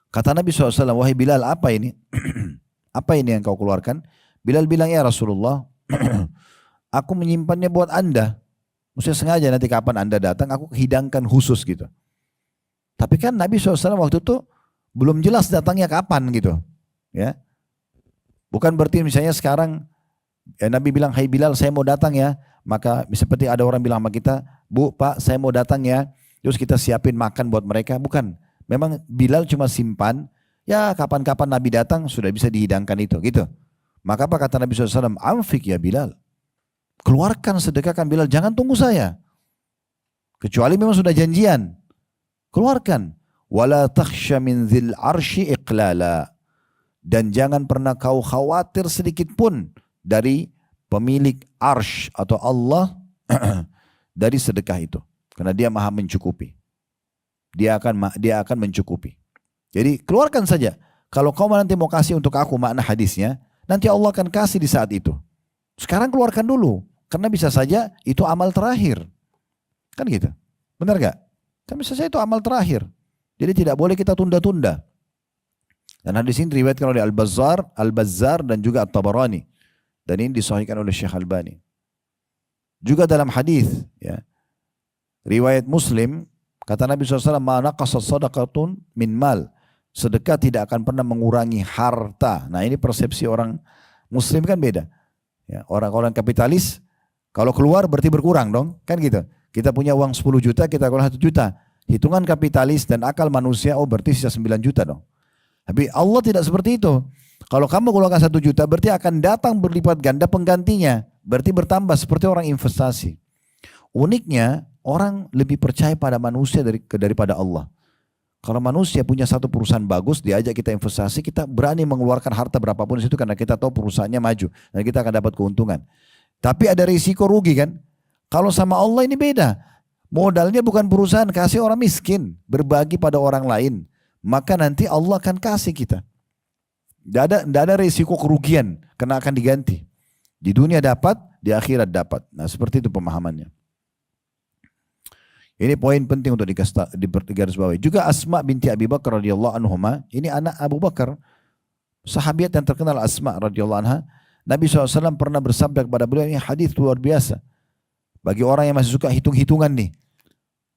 Kata Nabi SAW, wahai Bilal, apa ini? Apa ini yang kau keluarkan? Bilal bilang, ya Rasulullah, aku menyimpannya buat Anda. Maksudnya sengaja nanti kapan Anda datang, aku hidangkan khusus gitu. Tapi kan Nabi SAW waktu itu belum jelas datangnya kapan gitu. Ya, bukan berarti misalnya sekarang Nabi bilang, hai Bilal saya mau datang ya. Maka seperti ada orang bilang sama kita, Bu, Pak saya mau datang ya. Terus kita siapin makan buat mereka. Bukan. Memang Bilal cuma simpan. Ya kapan-kapan Nabi datang sudah bisa dihidangkan itu. Gitu. Maka apa kata Nabi SAW? Amfik ya Bilal. Keluarkan sedekahkan Bilal. Jangan tunggu saya. Kecuali memang sudah janjian. Keluarkan. Wala takhsha min dhil arshi iqlala. Dan jangan pernah kau khawatir sedikit pun dari pemilik arsh atau Allah dari sedekah itu. Karena dia maha mencukupi. Dia akan mencukupi. Jadi keluarkan saja. Kalau kau nanti mau kasih untuk aku makna hadisnya, nanti Allah akan kasih di saat itu. Sekarang keluarkan dulu. Karena bisa saja itu amal terakhir. Kan gitu. Benar gak? Kan bisa saja itu amal terakhir. Jadi tidak boleh kita tunda-tunda. Dan hadis ini diriwayatkan oleh Al-Bazzar dan juga At-Tabarani. Dan ini disahihkan oleh Syekh Albani. Juga dalam hadis, ya, riwayat Muslim, kata Nabi SAW, "Ma naqasat sadaqatun min mal." Sedekah tidak akan pernah mengurangi harta. Nah ini persepsi orang Muslim kan beda. Ya, orang-orang kapitalis, kalau keluar berarti berkurang dong, kan gitu. Kita punya uang 10 juta, kita keluar 1 juta. Hitungan kapitalis dan akal manusia, oh berarti sisa 9 juta dong. Tapi Allah tidak seperti itu. Kalau kamu keluarkan 1 juta berarti akan datang berlipat ganda penggantinya. Berarti bertambah seperti orang investasi. Uniknya orang lebih percaya pada manusia daripada Allah. Kalau manusia punya satu perusahaan bagus, diajak kita investasi, kita berani mengeluarkan harta berapapun di situ karena kita tahu perusahaannya maju. Dan kita akan dapat keuntungan. Tapi ada risiko rugi kan. Kalau sama Allah ini beda. Modalnya bukan perusahaan, kasih orang miskin. Berbagi pada orang lain. Maka nanti Allah akan kasih kita. Tidak ada risiko kerugian karena akan diganti. Di dunia dapat, di akhirat dapat. Nah seperti itu pemahamannya. Ini poin penting untuk digarisbawahi. Juga Asma binti Abi Bakar radhiyallahu anhuma, ini anak Abu Bakar, sahabiat yang terkenal Asma radhiyallahu anha. Nabi SAW pernah bersabda kepada beliau, ini hadis luar biasa. Bagi orang yang masih suka hitung-hitungan nih,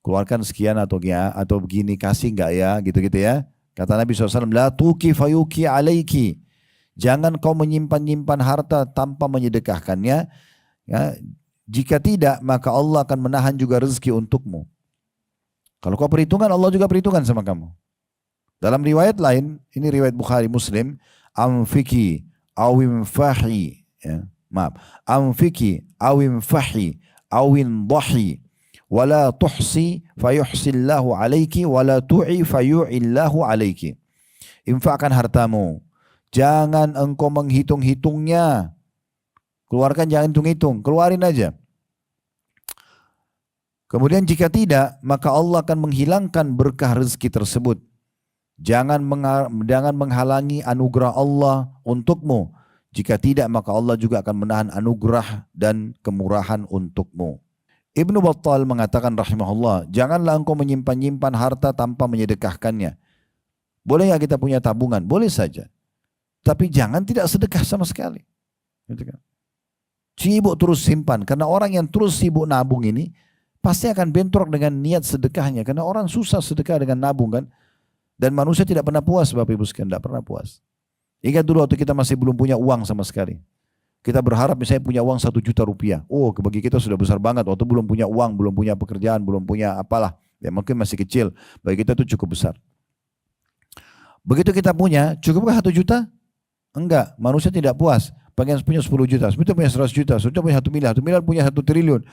keluarkan sekian atau begini, kasih enggak ya, gitu-gitu ya. Kata Nabi SAW, la tuki fayuki alaiki. Jangan kau menyimpan-nyimpan harta tanpa menyedekahkannya. Ya, jika tidak, maka Allah akan menahan juga rezeki untukmu. Kalau kau perhitungan, Allah juga perhitungan sama kamu. Dalam riwayat lain, ini riwayat Bukhari Muslim, amfiki awim fahi. Ya, maaf. Amfiki awim fahi awin dahi. Wala tuhsi fayuhsillahu alaiki wala tu'i fayu'illahu alaiki. Infakkan hartamu. Jangan engkau menghitung-hitungnya. Keluarkan, jangan hitung-hitung. Keluarin aja. Kemudian jika tidak, maka Allah akan menghilangkan berkah rezeki tersebut. Jangan menghalangi anugerah Allah untukmu. Jika tidak, maka Allah juga akan menahan anugerah dan kemurahan untukmu. Ibnu Battal mengatakan rahimahullah, janganlah engkau menyimpan-nyimpan harta tanpa menyedekahkannya. Boleh nggak kita punya tabungan? Boleh saja. Tapi jangan tidak sedekah sama sekali. Gitu kan. Sibuk terus simpan. Karena orang yang terus sibuk nabung ini pasti akan bentrok dengan niat sedekahnya. Karena orang susah sedekah dengan nabung kan. Dan manusia tidak pernah puas Bapak Ibu sekalian. Tidak pernah puas. Ingat dulu waktu kita masih belum punya uang sama sekali. Kita berharap misalnya punya uang 1 juta rupiah. Oh, bagi kita sudah besar banget. Waktu belum punya uang, belum punya pekerjaan, belum punya apalah. Ya mungkin masih kecil. Bagi kita itu cukup besar. Begitu kita punya, cukupkah 1 juta? Enggak, manusia tidak puas. Pengen punya 10 juta, sebentar punya 100 juta, sebentar punya 1 miliar, 1 miliar punya 1 triliun.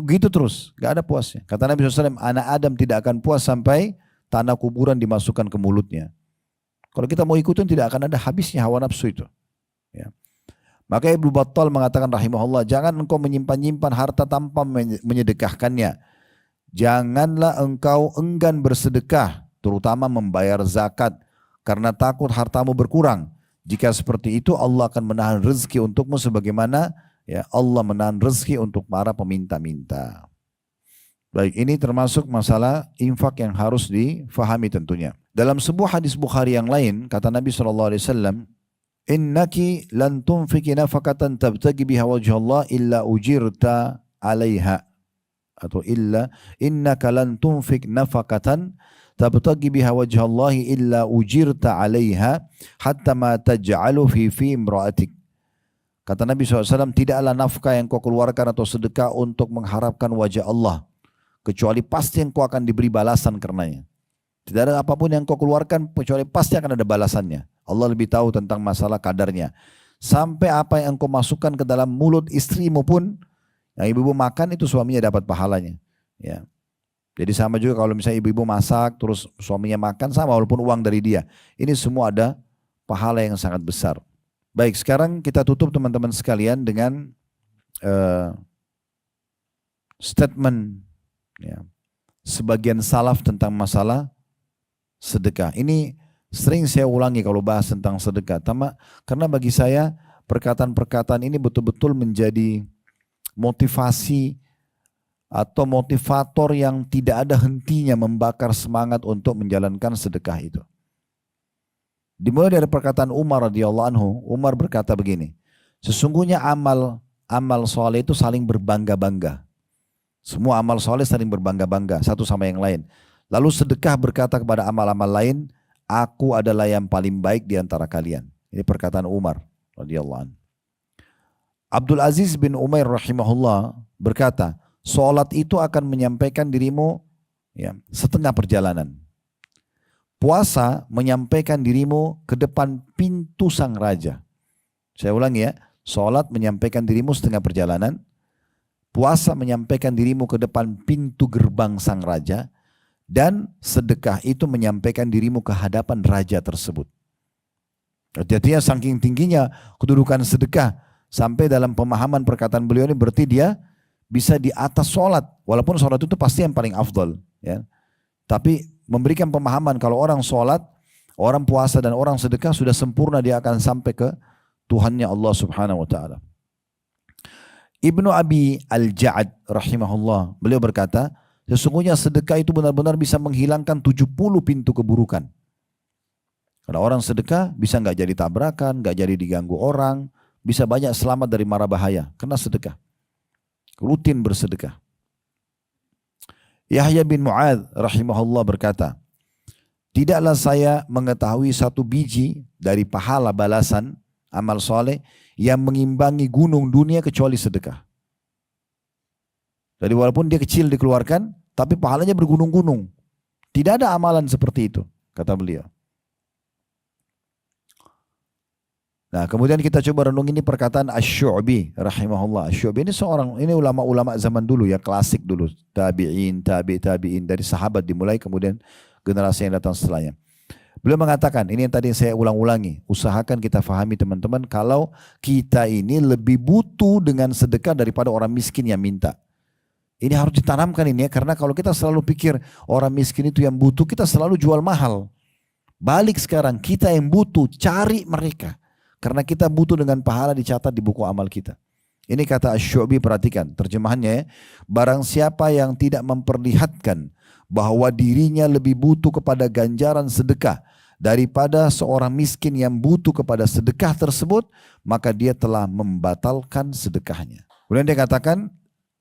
Gitu terus, gak ada puasnya. Kata Nabi SAW, anak Adam tidak akan puas sampai tanah kuburan dimasukkan ke mulutnya. Kalau kita mau ikutin tidak akan ada habisnya hawa nafsu itu. Ya. Maka Ibnu Battal mengatakan rahimahullah, jangan engkau menyimpan-nyimpan harta tanpa menyedekahkannya. Janganlah engkau enggan bersedekah, terutama membayar zakat, karena takut hartamu berkurang. Jika seperti itu Allah akan menahan rezeki untukmu sebagaimana ya Allah menahan rezeki untuk para peminta-minta. Baik, ini termasuk masalah infak yang harus difahami tentunya. Dalam sebuah hadis Bukhari yang lain, kata Nabi SAW, innaki lan tunfiki nafakatan tabtagi biha wajah Allah illa ujirta alaiha. Atau illa innaka lan tunfik nafakatan tabtagi biha wajah Allah illa ujirta alaiha hatta ma taj'alu fi imra'atik. Kata Nabi SAW, tidaklah nafkah yang kau keluarkan atau sedekah untuk mengharapkan wajah Allah, kecuali pasti yang kau akan diberi balasan karenanya. Tidak ada apapun yang kau keluarkan, kecuali pasti akan ada balasannya. Allah lebih tahu tentang masalah kadarnya. Sampai apa yang kau masukkan ke dalam mulut istrimu pun, yang ibu-ibu makan itu suaminya dapat pahalanya. Ya. Jadi sama juga kalau misalnya ibu-ibu masak, terus suaminya makan, sama walaupun uang dari dia. Ini semua ada pahala yang sangat besar. Baik, sekarang kita tutup teman-teman sekalian dengan statement ya, sebagian salaf tentang masalah sedekah. Ini sering saya ulangi kalau bahas tentang sedekah. Karena bagi saya perkataan-perkataan ini betul-betul menjadi motivasi atau motivator yang tidak ada hentinya membakar semangat untuk menjalankan sedekah itu. Dimulai dari perkataan Umar radhiyallahu anhu. Umar berkata begini, sesungguhnya amal soleh itu saling berbangga-bangga. Semua amal soleh saling berbangga-bangga satu sama yang lain. Lalu sedekah berkata kepada amal-amal lain, aku adalah yang paling baik di antara kalian. Ini perkataan Umar radhiyallahu anhu. Abdul Aziz bin Umair rahimahullah berkata, salat itu akan menyampaikan dirimu ya, setengah perjalanan. Puasa menyampaikan dirimu ke depan pintu sang raja. Saya ulangi ya, salat menyampaikan dirimu setengah perjalanan. Puasa menyampaikan dirimu ke depan pintu gerbang sang raja. Dan sedekah itu menyampaikan dirimu ke hadapan raja tersebut. Artinya saking tingginya kedudukan sedekah, sampai dalam pemahaman perkataan beliau ini berarti dia bisa di atas sholat. Walaupun sholat itu pasti yang paling afdal. Ya. Tapi memberikan pemahaman kalau orang sholat, orang puasa dan orang sedekah sudah sempurna, dia akan sampai ke Tuhannya Allah subhanahu wa ta'ala. Ibnu Abi Al-Ja'ad rahimahullah, beliau berkata, sesungguhnya sedekah itu benar-benar bisa menghilangkan 70 pintu keburukan. Karena orang sedekah bisa nggak jadi tabrakan, nggak jadi diganggu orang, bisa banyak selamat dari mara bahaya karena sedekah. Rutin bersedekah. Yahya bin Mu'adz rahimahullah berkata, tidaklah saya mengetahui satu biji dari pahala balasan amal soleh yang mengimbangi gunung dunia kecuali sedekah. Jadi walaupun dia kecil dikeluarkan, tapi pahalanya bergunung-gunung. Tidak ada amalan seperti itu, kata beliau. Nah, kemudian kita coba renung ini perkataan Asy-Syu'bi rahimahullah. Asy-Syu'bi ini ulama-ulama zaman dulu ya, klasik dulu, tabi'in, tabi'in dari sahabat dimulai kemudian generasi yang datang setelahnya. Beliau mengatakan, ini yang tadi saya ulang-ulangi, usahakan kita fahami teman-teman kalau kita ini lebih butuh dengan sedekah daripada orang miskin yang minta. Ini harus ditanamkan ini ya, karena kalau kita selalu pikir orang miskin itu yang butuh, kita selalu jual mahal. Balik sekarang, kita yang butuh, cari mereka. Karena kita butuh dengan pahala dicatat di buku amal kita. Ini kata Asy-Syu'bi, perhatikan terjemahannya ya. Barang siapa yang tidak memperlihatkan bahwa dirinya lebih butuh kepada ganjaran sedekah daripada seorang miskin yang butuh kepada sedekah tersebut, maka dia telah membatalkan sedekahnya. Kemudian dia katakan,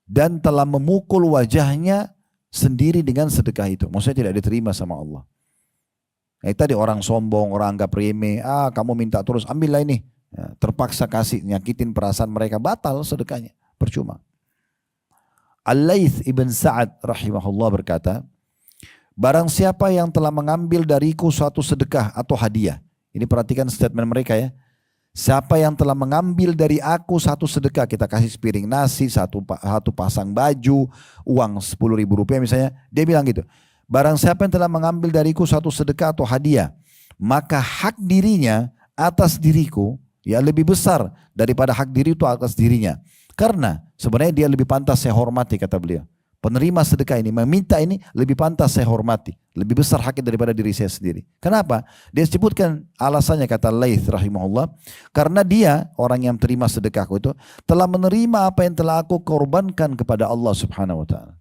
dan telah memukul wajahnya sendiri dengan sedekah itu. Maksudnya tidak diterima sama Allah. Nah, tadi orang sombong, orang anggap remeh, kamu minta terus, ambillah ini. Ya, terpaksa kasih, nyakitin perasaan mereka, batal sedekahnya, percuma. Al-Laits ibn Sa'ad rahimahullah berkata, barang siapa yang telah mengambil dariku suatu sedekah atau hadiah. Ini perhatikan statement mereka ya. Siapa yang telah mengambil dari aku satu sedekah, kita kasih sepiring nasi, satu pasang baju, uang 10.000 rupiah misalnya. Dia bilang gitu, barang siapa yang telah mengambil dariku suatu sedekah atau hadiah, maka hak dirinya atas diriku ya lebih besar daripada hak diri itu atas dirinya. Karena sebenarnya dia lebih pantas saya hormati, kata beliau. Penerima sedekah ini, meminta ini lebih pantas saya hormati. Lebih besar haknya daripada diri saya sendiri. Kenapa? Dia sebutkan alasannya, kata Laits rahimahullah. Karena dia, orang yang terima sedekahku itu, telah menerima apa yang telah aku korbankan kepada Allah subhanahu wa ta'ala.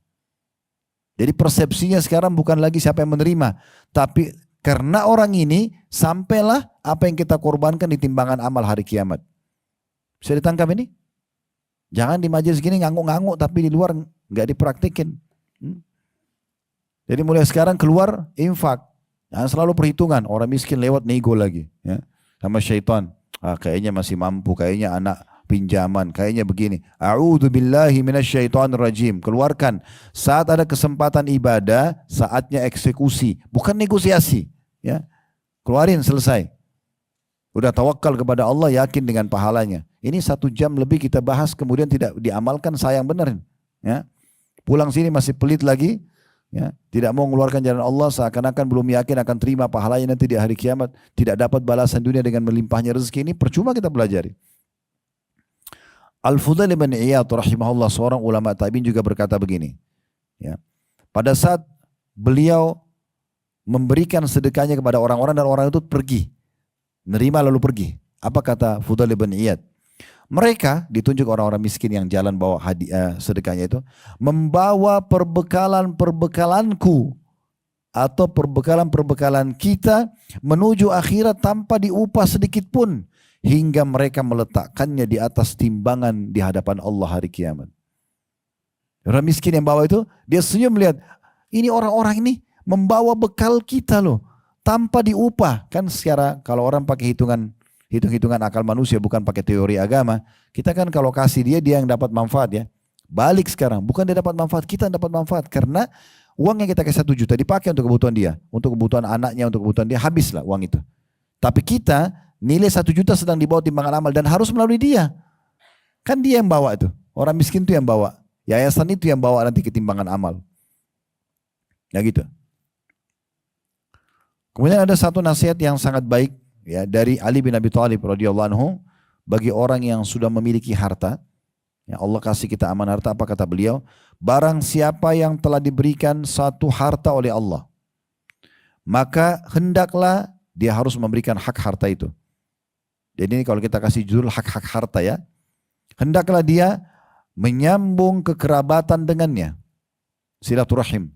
Jadi persepsinya sekarang bukan lagi siapa yang menerima. Tapi karena orang ini, sampailah apa yang kita korbankan di timbangan amal hari kiamat. Bisa ditangkap ini? Jangan di majelis gini ngangguk-ngangguk tapi di luar nggak dipraktikin. Jadi mulai sekarang keluar infak. Jangan selalu perhitungan. Orang miskin lewat nego lagi. Ya. Sama syaitan. Kayaknya masih mampu. Kayaknya anak pinjaman. Kayaknya begini. A'udzubillahi minasyaitonir rajim. Keluarkan. Saat ada kesempatan ibadah, saatnya eksekusi. Bukan negosiasi. Ya. Keluarin, selesai. Udah tawakal kepada Allah, yakin dengan pahalanya. Ini 1 jam lebih kita bahas, kemudian tidak diamalkan, sayang benerin. Ya. Pulang sini masih pelit lagi, ya. Tidak mau mengeluarkan jalan Allah, seakan-akan belum yakin akan terima pahalanya nanti di hari kiamat. Tidak dapat balasan dunia dengan melimpahnya rezeki, ini percuma kita pelajari. Al-Fudail bin Iyad rahimahullah, seorang ulama tabi'in juga berkata begini. Ya. Pada saat beliau memberikan sedekahnya kepada orang-orang dan orang itu pergi. Nerima lalu pergi. Apa kata Fudail bin Iyad? Mereka, ditunjuk orang-orang miskin yang jalan bawa hadiah sedekahnya itu, membawa perbekalan-perbekalanku atau perbekalan-perbekalan kita menuju akhirat tanpa diupah sedikit pun, hingga mereka meletakkannya di atas timbangan di hadapan Allah hari kiamat. Orang miskin yang bawa itu, dia senyum melihat, ini orang-orang ini membawa bekal kita loh, tanpa diupah. Kan secara kalau orang pakai hitung-hitungan akal manusia, bukan pakai teori agama, kita kan kalau kasih dia yang dapat manfaat ya. Balik sekarang, bukan dia dapat manfaat, kita dapat manfaat. Karena uang yang kita kasih 1 juta dipakai untuk kebutuhan dia, untuk kebutuhan anaknya, untuk kebutuhan dia, habislah uang itu. Tapi kita nilai 1 juta sedang dibawa timbangan amal dan harus melalui dia. Kan dia yang bawa itu, orang miskin itu yang bawa, yayasan itu yang bawa nanti ke timbangan amal. Ya gitu. Kemudian ada satu nasihat yang sangat baik ya dari Ali bin Abi Thalib radhiyallahu anhu bagi orang yang sudah memiliki harta. Ya, Allah kasih kita aman harta, apa kata beliau? Barang siapa yang telah diberikan satu harta oleh Allah, maka hendaklah dia harus memberikan hak harta itu. Jadi ini kalau kita kasih judul hak-hak harta ya, hendaklah dia menyambung kekerabatan dengannya, silaturahim.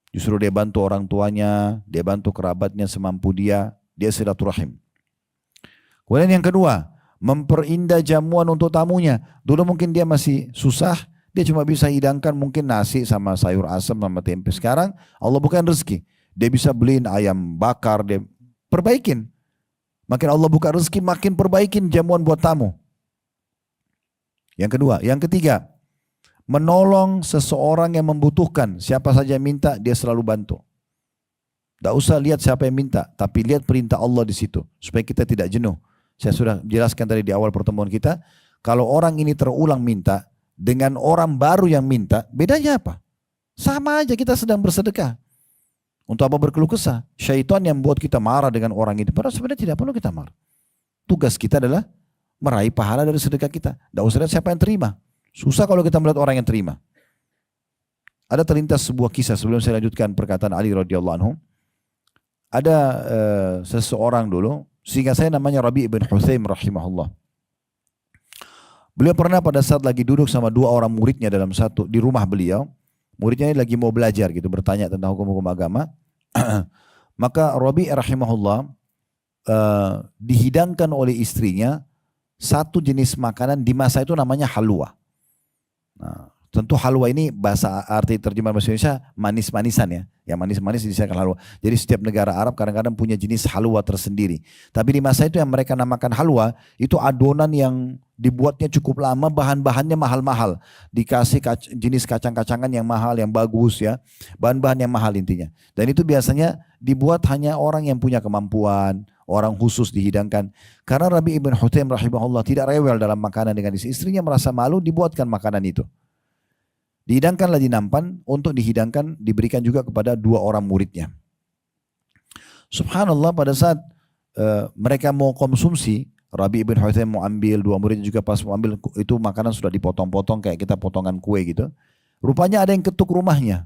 Justru dia bantu orang tuanya, dia bantu kerabatnya semampu dia silaturahim. Kemudian yang kedua, memperindah jamuan untuk tamunya. Dulu mungkin dia masih susah, dia cuma bisa hidangkan mungkin nasi sama sayur asam sama tempe. Sekarang Allah bukan rezeki, dia bisa beliin ayam bakar, dia perbaikin. Makin Allah buka rezeki, makin perbaikin jamuan buat tamu. Yang kedua, yang ketiga, menolong seseorang yang membutuhkan. Siapa saja yang minta, dia selalu bantu. Tidak usah lihat siapa yang minta, tapi lihat perintah Allah di situ, supaya kita tidak jenuh. Saya sudah jelaskan tadi di awal pertemuan kita, kalau orang ini terulang minta, dengan orang baru yang minta, bedanya apa? Sama aja, kita sedang bersedekah. Untuk apa berkeluh kesah? Syaitan yang buat kita marah dengan orang itu, padahal sebenarnya tidak perlu kita marah. Tugas kita adalah meraih pahala dari sedekah kita. Tidak usah lihat siapa yang terima. Susah kalau kita melihat orang yang terima. Ada terlintas sebuah kisah sebelum saya lanjutkan perkataan Ali radhiyallahu anhu. Ada seseorang dulu, sehingga saya namanya Rabi' bin Hutsaim rahimahullah. Beliau pernah pada saat lagi duduk sama 2 orang muridnya di rumah beliau. Muridnya ini lagi mau belajar gitu, bertanya tentang hukum-hukum agama. Maka Rabi rahimahullah dihidangkan oleh istrinya satu jenis makanan di masa itu namanya halwa. Nah, tentu halwa ini bahasa arti terjemahan bahasa Indonesia manis-manisan ya. Yang manis-manis disebut halwa. Jadi setiap negara Arab kadang-kadang punya jenis halwa tersendiri. Tapi di masa itu yang mereka namakan halwa itu adonan yang dibuatnya cukup lama, bahan-bahannya mahal-mahal. Dikasih jenis kacang-kacangan yang mahal, yang bagus ya. Bahan-bahan yang mahal intinya. Dan itu biasanya dibuat hanya orang yang punya kemampuan, orang khusus dihidangkan. Karena Rabi ibn Hutaim rahimahullah tidak rewel dalam makanan dengan istrinya, merasa malu dibuatkan makanan itu. Dihidangkanlah di nampan untuk dihidangkan diberikan juga kepada dua orang muridnya. Subhanallah pada saat mereka mau konsumsi, Rabi ibn Hutaim mau ambil, dua muridnya juga pas mau ambil, itu makanan sudah dipotong-potong kayak kita potongan kue gitu. Rupanya ada yang ketuk rumahnya.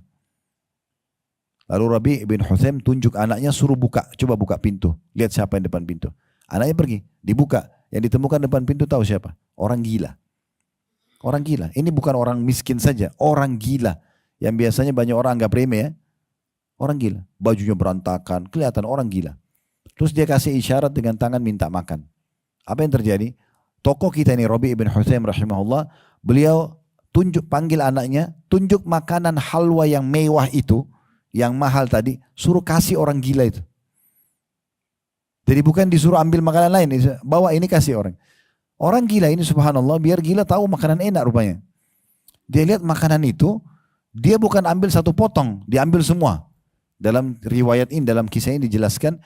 Lalu Rabi ibn Hutaim tunjuk anaknya suruh buka, coba buka pintu. Lihat siapa yang depan pintu. Anaknya pergi, dibuka. Yang ditemukan depan pintu tahu siapa? Orang gila. Orang gila. Ini bukan orang miskin saja, orang gila. Yang biasanya banyak orang anggap remeh ya. Orang gila. Bajunya berantakan, kelihatan orang gila. Terus dia kasih isyarat dengan tangan minta makan. Apa yang terjadi? Tokoh kita ini Rabi ibn Hutaim rahimahullah, beliau panggil anaknya, tunjuk makanan halwa yang mewah itu, yang mahal tadi, suruh kasih orang gila itu. Jadi bukan disuruh ambil makanan lain, bawa ini kasih orang. Orang gila ini subhanallah, biar gila tahu makanan enak rupanya. Dia lihat makanan itu, dia bukan ambil satu potong, diambil semua. Dalam riwayat ini, dalam kisah ini dijelaskan,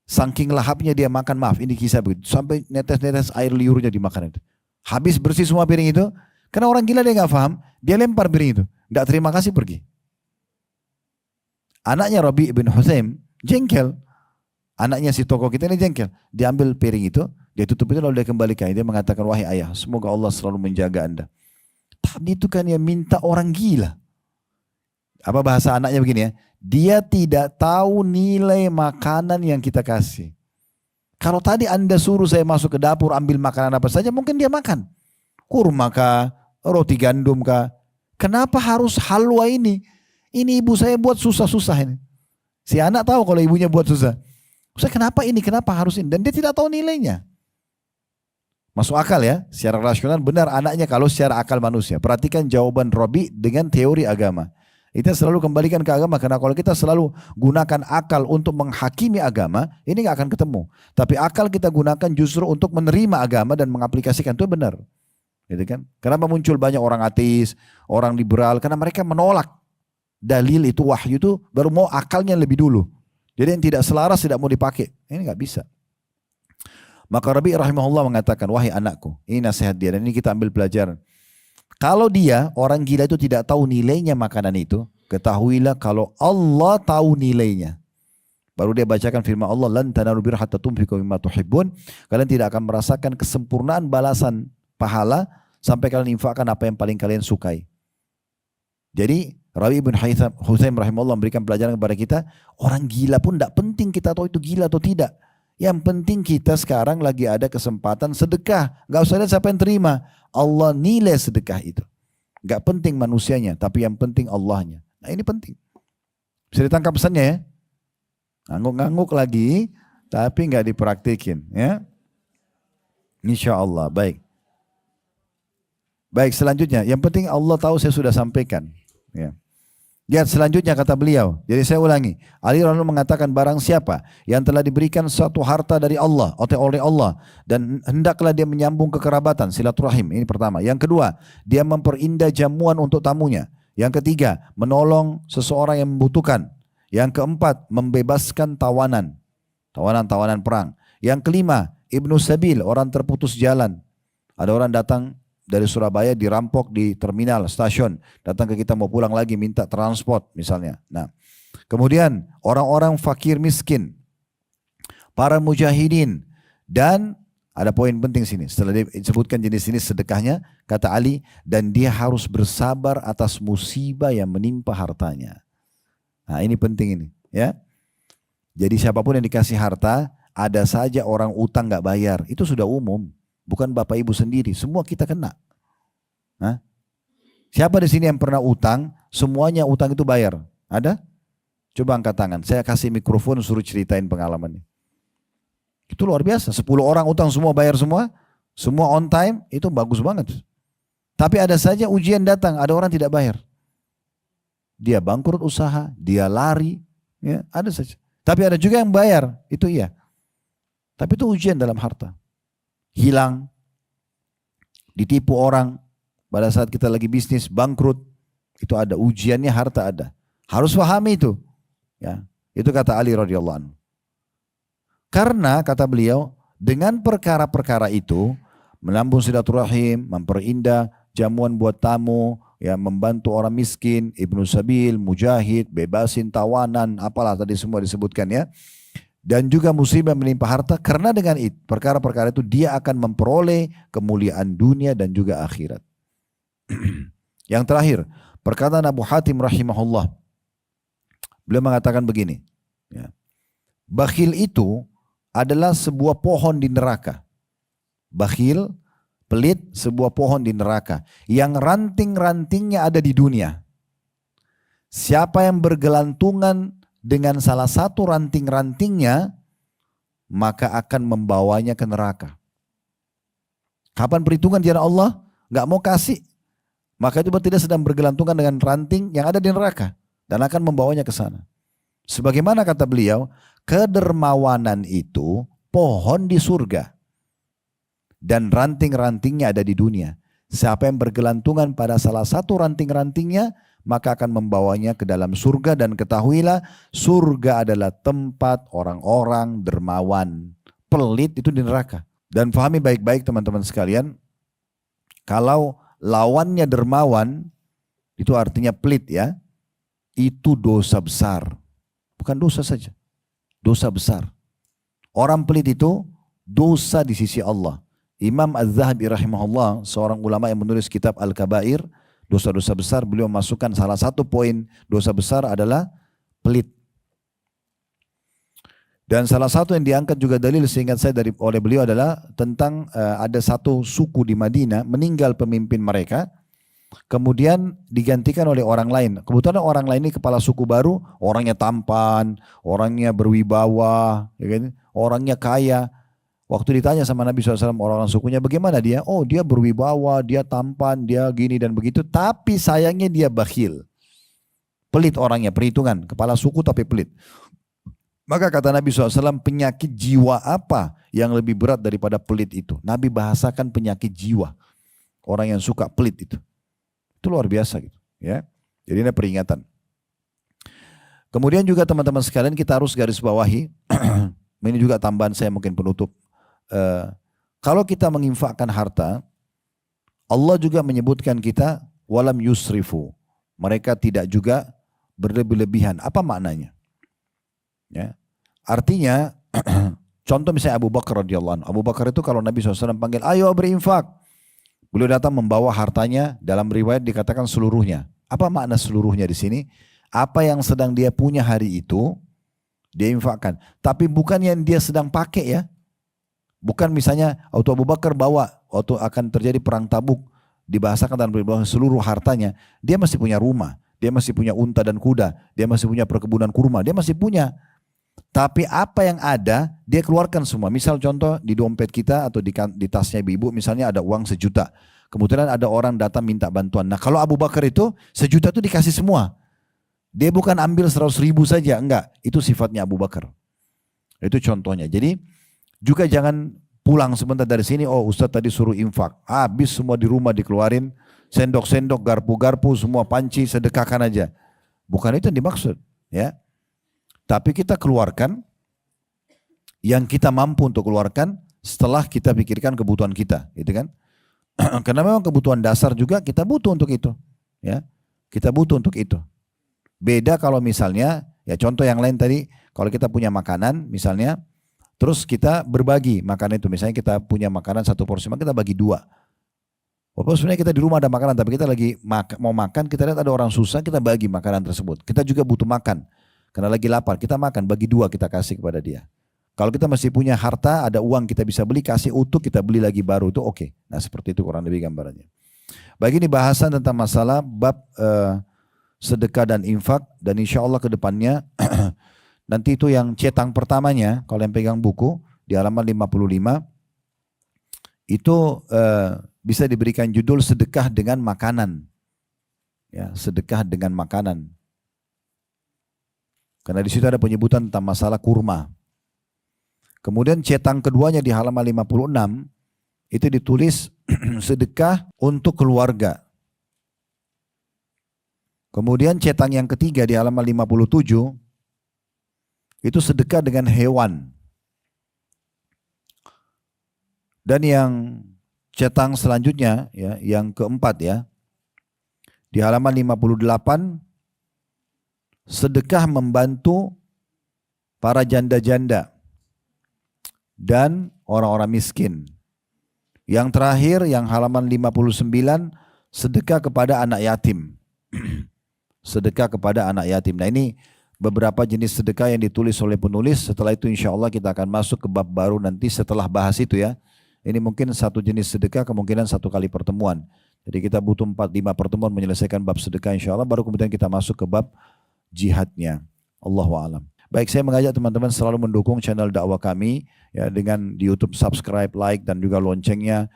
saking lahapnya dia makan, maaf ini kisah begitu, sampai netes-netes air liurnya dimakan itu. Habis bersih semua piring itu, karena orang gila dia nggak paham, dia lempar piring itu, nggak terima kasih pergi. Anaknya Rabi ibn Hutaim jengkel, anaknya si tokoh kita ini jengkel, dia ambil piring itu, dia tutup itu lalu dia kembalikan. Dia mengatakan, wahai ayah, semoga Allah selalu menjaga anda. Tadi itu kan yang minta orang gila. Apa bahasa anaknya begini ya? Dia tidak tahu nilai makanan yang kita kasih. Kalau tadi anda suruh saya masuk ke dapur ambil makanan apa saja, mungkin dia makan. Kurma kah, roti gandum kah. Kenapa harus halwa ini? Ini ibu saya buat susah-susah ini. Si anak tahu kalau ibunya buat susah. Saya kenapa ini, kenapa harus ini? Dan dia tidak tahu nilainya. Masuk akal ya, secara rasional benar anaknya kalau secara akal manusia. Perhatikan jawaban Rabi dengan teori agama. Kita selalu kembalikan ke agama, karena kalau kita selalu gunakan akal untuk menghakimi agama, ini gak akan ketemu. Tapi akal kita gunakan justru untuk menerima agama dan mengaplikasikan, itu benar. Gitu kan? Kenapa muncul banyak orang ateis, orang liberal, karena mereka menolak dalil itu, wahyu itu, baru mau akalnya lebih dulu. Jadi yang tidak selaras tidak mau dipakai. Ini gak bisa. Maka Rabi rahimahullah mengatakan, wahai anakku, ini nasihat dia dan ini kita ambil pelajaran. Kalau dia, orang gila itu tidak tahu nilainya makanan itu, ketahuilah kalau Allah tahu nilainya. Baru dia bacakan firman Allah, lan tanalu birra hatta tunfiqu mimma tuhibbun. Kalian tidak akan merasakan kesempurnaan balasan pahala sampai kalian infakkan apa yang paling kalian sukai. Jadi Rabi ibn Hutaim rahimahullah memberikan pelajaran kepada kita, orang gila pun tidak penting kita tahu itu gila atau tidak. Yang penting kita sekarang lagi ada kesempatan sedekah. Gak usah lihat siapa yang terima. Allah nilai sedekah itu. Gak penting manusianya, tapi yang penting Allahnya. Nah ini penting. Bisa ditangkap pesannya ya. Ngangguk-ngangguk lagi, tapi gak dipraktikin. Ya. Insya Allah, baik. Baik, selanjutnya. Yang penting Allah tahu saya sudah sampaikan. Ya. Lihat selanjutnya kata beliau. Jadi saya ulangi. Ali radhiyallahu mengatakan barang siapa yang telah diberikan suatu harta dari Allah atau oleh Allah dan hendaklah dia menyambung kekerabatan, silaturahim. Ini pertama. Yang kedua, dia memperindah jamuan untuk tamunya. Yang ketiga, menolong seseorang yang membutuhkan. Yang keempat, membebaskan tawanan. Tawanan perang. Yang kelima, Ibnu Sabil, orang terputus jalan. Ada orang datang dari Surabaya dirampok di terminal stasiun, datang ke kita mau pulang lagi minta transport misalnya. Nah, kemudian orang-orang fakir miskin, para mujahidin, dan ada poin penting sini. Setelah disebutkan jenis-jenis sedekahnya, kata Ali, dan dia harus bersabar atas musibah yang menimpa hartanya. Nah, ini penting ini, ya. Jadi siapapun yang dikasih harta, ada saja orang utang nggak bayar, itu sudah umum. Bukan bapak ibu sendiri, semua kita kena. Hah? Siapa di sini yang pernah utang, semuanya utang itu bayar? Ada? Coba angkat tangan, saya kasih mikrofon suruh ceritain pengalamannya. Itu luar biasa, 10 orang utang semua bayar semua on time, itu bagus banget. Tapi ada saja ujian datang, ada orang tidak bayar. Dia bangkrut usaha, dia lari, ya, ada saja. Tapi ada juga yang bayar, itu iya. Tapi itu ujian dalam harta. Hilang, ditipu orang, pada saat kita lagi bisnis, bangkrut, itu ada ujiannya, harta ada. Harus pahami itu. Ya, itu kata Ali radhiyallahu anhu. Karena kata beliau, dengan perkara-perkara itu, melambung silaturahim, memperindah jamuan buat tamu, ya, membantu orang miskin, ibnu sabil, mujahid, bebasin tawanan, apalah tadi semua disebutkan ya. Dan juga musibah menimpa harta, karena dengan itu, perkara-perkara itu dia akan memperoleh kemuliaan dunia dan juga akhirat. Yang terakhir, perkataan Abu Hatim rahimahullah. Beliau mengatakan begini, ya, bakhil itu adalah sebuah pohon di neraka. Bakhil, pelit, sebuah pohon di neraka. Yang ranting-rantingnya ada di dunia. Siapa yang bergelantungan dengan salah satu ranting-rantingnya, maka akan membawanya ke neraka. Kapan perhitungan di hadapan Allah? Gak mau kasih. Maka itu berarti dia sedang bergelantungan dengan ranting yang ada di neraka. Dan akan membawanya ke sana. Sebagaimana kata beliau, kedermawanan itu pohon di surga. Dan ranting-rantingnya ada di dunia. Siapa yang bergelantungan pada salah satu ranting-rantingnya, maka akan membawanya ke dalam surga. Dan ketahuilah, surga adalah tempat orang-orang dermawan. Pelit itu di neraka. Dan pahami baik-baik teman-teman sekalian, kalau lawannya dermawan, itu artinya pelit ya. Itu dosa besar. Bukan dosa saja. Dosa besar. Orang pelit itu dosa di sisi Allah. Imam Az-Zahabi rahimahullah, seorang ulama yang menulis kitab Al-Kabair, dosa-dosa besar, beliau masukkan salah satu poin dosa besar adalah pelit. Dan salah satu yang diangkat juga dalil seingat saya oleh beliau adalah tentang ada satu suku di Madinah, meninggal pemimpin mereka, kemudian digantikan oleh orang lain. Kebetulan orang lain ini kepala suku baru, orangnya tampan, orangnya berwibawa, ya kan? Orangnya kaya. Waktu ditanya sama Nabi SAW orang-orang sukunya, bagaimana dia? Oh, dia berwibawa, dia tampan, dia gini dan begitu. Tapi sayangnya dia bakhil. Pelit orangnya, perhitungan. Kepala suku tapi pelit. Maka kata Nabi SAW, penyakit jiwa apa yang lebih berat daripada pelit itu? Nabi bahasakan penyakit jiwa. Orang yang suka pelit itu. Itu luar biasa gitu, ya. Jadi ini peringatan. Kemudian juga teman-teman sekalian kita harus garis bawahi. Ini juga tambahan saya mungkin penutup. Kalau kita menginfakkan harta, Allah juga menyebutkan kita walam yusrifu. Mereka tidak juga berlebih-lebihan. Apa maknanya? Ya. Artinya, contoh misalnya Abu Bakar radhiyallahu anhu. Abu Bakar itu kalau Nabi SAW panggil, ayo berinfak. Beliau datang membawa hartanya, dalam riwayat dikatakan seluruhnya. Apa makna seluruhnya di sini? Apa yang sedang dia punya hari itu, dia infakkan. Tapi bukan yang dia sedang pakai ya. Bukan misalnya waktu Abu Bakar bawa, waktu akan terjadi perang Tabuk, dibahasakan dalam seluruh hartanya. Dia masih punya rumah, dia masih punya unta dan kuda, dia masih punya perkebunan kurma, dia masih punya. Tapi apa yang ada, dia keluarkan semua. Misal contoh di dompet kita atau di tasnya ibu, misalnya ada uang 1 juta. Kemudian ada orang datang minta bantuan. Nah kalau Abu Bakar itu 1 juta itu dikasih semua. Dia bukan ambil 100.000 saja, enggak. Itu sifatnya Abu Bakar. Itu contohnya. Jadi juga jangan pulang sebentar dari sini, oh Ustadz tadi suruh infak. Habis semua di rumah dikeluarin, sendok-sendok, garpu-garpu, semua panci, sedekahkan aja. Bukan itu yang dimaksud. Ya. Tapi kita keluarkan yang kita mampu untuk keluarkan setelah kita pikirkan kebutuhan kita. Gitu kan? Karena memang kebutuhan dasar juga kita butuh untuk itu. Ya. Kita butuh untuk itu. Beda kalau misalnya, ya contoh yang lain tadi, kalau kita punya makanan misalnya, terus kita berbagi makanan itu. Misalnya kita punya makanan 1 porsi, maka kita bagi 2. Walaupun sebenarnya kita di rumah ada makanan, tapi kita lagi mau makan, kita lihat ada orang susah, kita bagi makanan tersebut. Kita juga butuh makan, karena lagi lapar, kita makan, bagi 2 kita kasih kepada dia. Kalau kita masih punya harta, ada uang kita bisa beli, kasih utuh, kita beli lagi baru, itu oke. Nah seperti itu kurang lebih gambarannya. Baik, ini bahasan tentang masalah bab sedekah dan infak, dan insya Allah ke depannya nanti itu yang cetang pertamanya, kalau yang pegang buku di halaman 55 itu bisa diberikan judul sedekah dengan makanan. Ya, sedekah dengan makanan. Karena di situ ada penyebutan tentang masalah kurma. Kemudian cetang keduanya di halaman 56 itu ditulis sedekah untuk keluarga. Kemudian cetang yang ketiga di halaman 57 itu sedekah dengan hewan. Dan yang cetang selanjutnya ya, yang keempat ya, di halaman 58 sedekah membantu para janda-janda dan orang-orang miskin. Yang terakhir yang halaman 59 sedekah kepada anak yatim. Sedekah kepada anak yatim. Nah ini beberapa jenis sedekah yang ditulis oleh penulis. Setelah itu insya Allah kita akan masuk ke bab baru nanti setelah bahas itu ya. Ini mungkin satu jenis sedekah kemungkinan satu kali pertemuan. Jadi kita butuh 4-5 pertemuan menyelesaikan bab sedekah insya Allah. Baru kemudian kita masuk ke bab jihadnya. Allahu a'lam. Baik, saya mengajak teman-teman selalu mendukung channel dakwah kami ya, dengan di YouTube subscribe, like dan juga loncengnya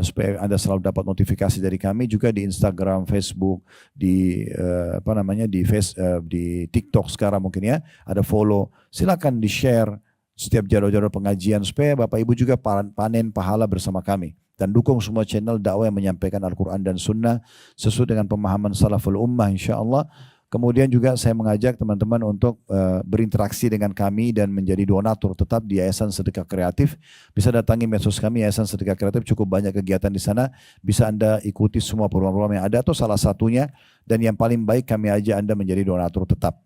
supaya Anda selalu dapat notifikasi dari kami, juga di Instagram, Facebook, di di TikTok sekarang mungkin ya, ada follow. Silakan di-share setiap jadwal-jadwal pengajian supaya Bapak Ibu juga panen pahala bersama kami. Dan dukung semua channel dakwah yang menyampaikan Al-Quran dan Sunnah sesuai dengan pemahaman salaful ummah insyaAllah. Kemudian juga saya mengajak teman-teman untuk berinteraksi dengan kami dan menjadi donatur tetap di Yayasan Sedekah Kreatif. Bisa datangi medsos kami Yayasan Sedekah Kreatif, cukup banyak kegiatan di sana. Bisa Anda ikuti semua program-program yang ada atau salah satunya. Dan yang paling baik kami ajak Anda menjadi donatur tetap.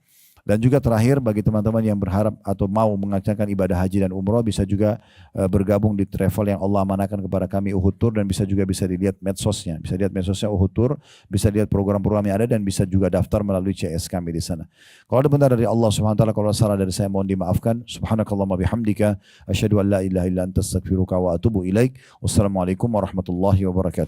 Dan juga terakhir bagi teman-teman yang berharap atau mau mengajarkan ibadah haji dan umroh bisa juga bergabung di travel yang Allah amanahkan kepada kami Uhud Tour, dan bisa dilihat medsosnya. Bisa lihat medsosnya Uhud Tour, bisa lihat program-program yang ada dan bisa juga daftar melalui CS kami di sana. Kalau ada benar dari Allah Subhanahu wa taala, kalau salah dari saya mohon dimaafkan. Subhanakallahumma bihamdika asyhadu an la ilaha illa anta astaghfiruka wa atubu ilaik. Wassalamualaikum warahmatullahi wabarakatuh.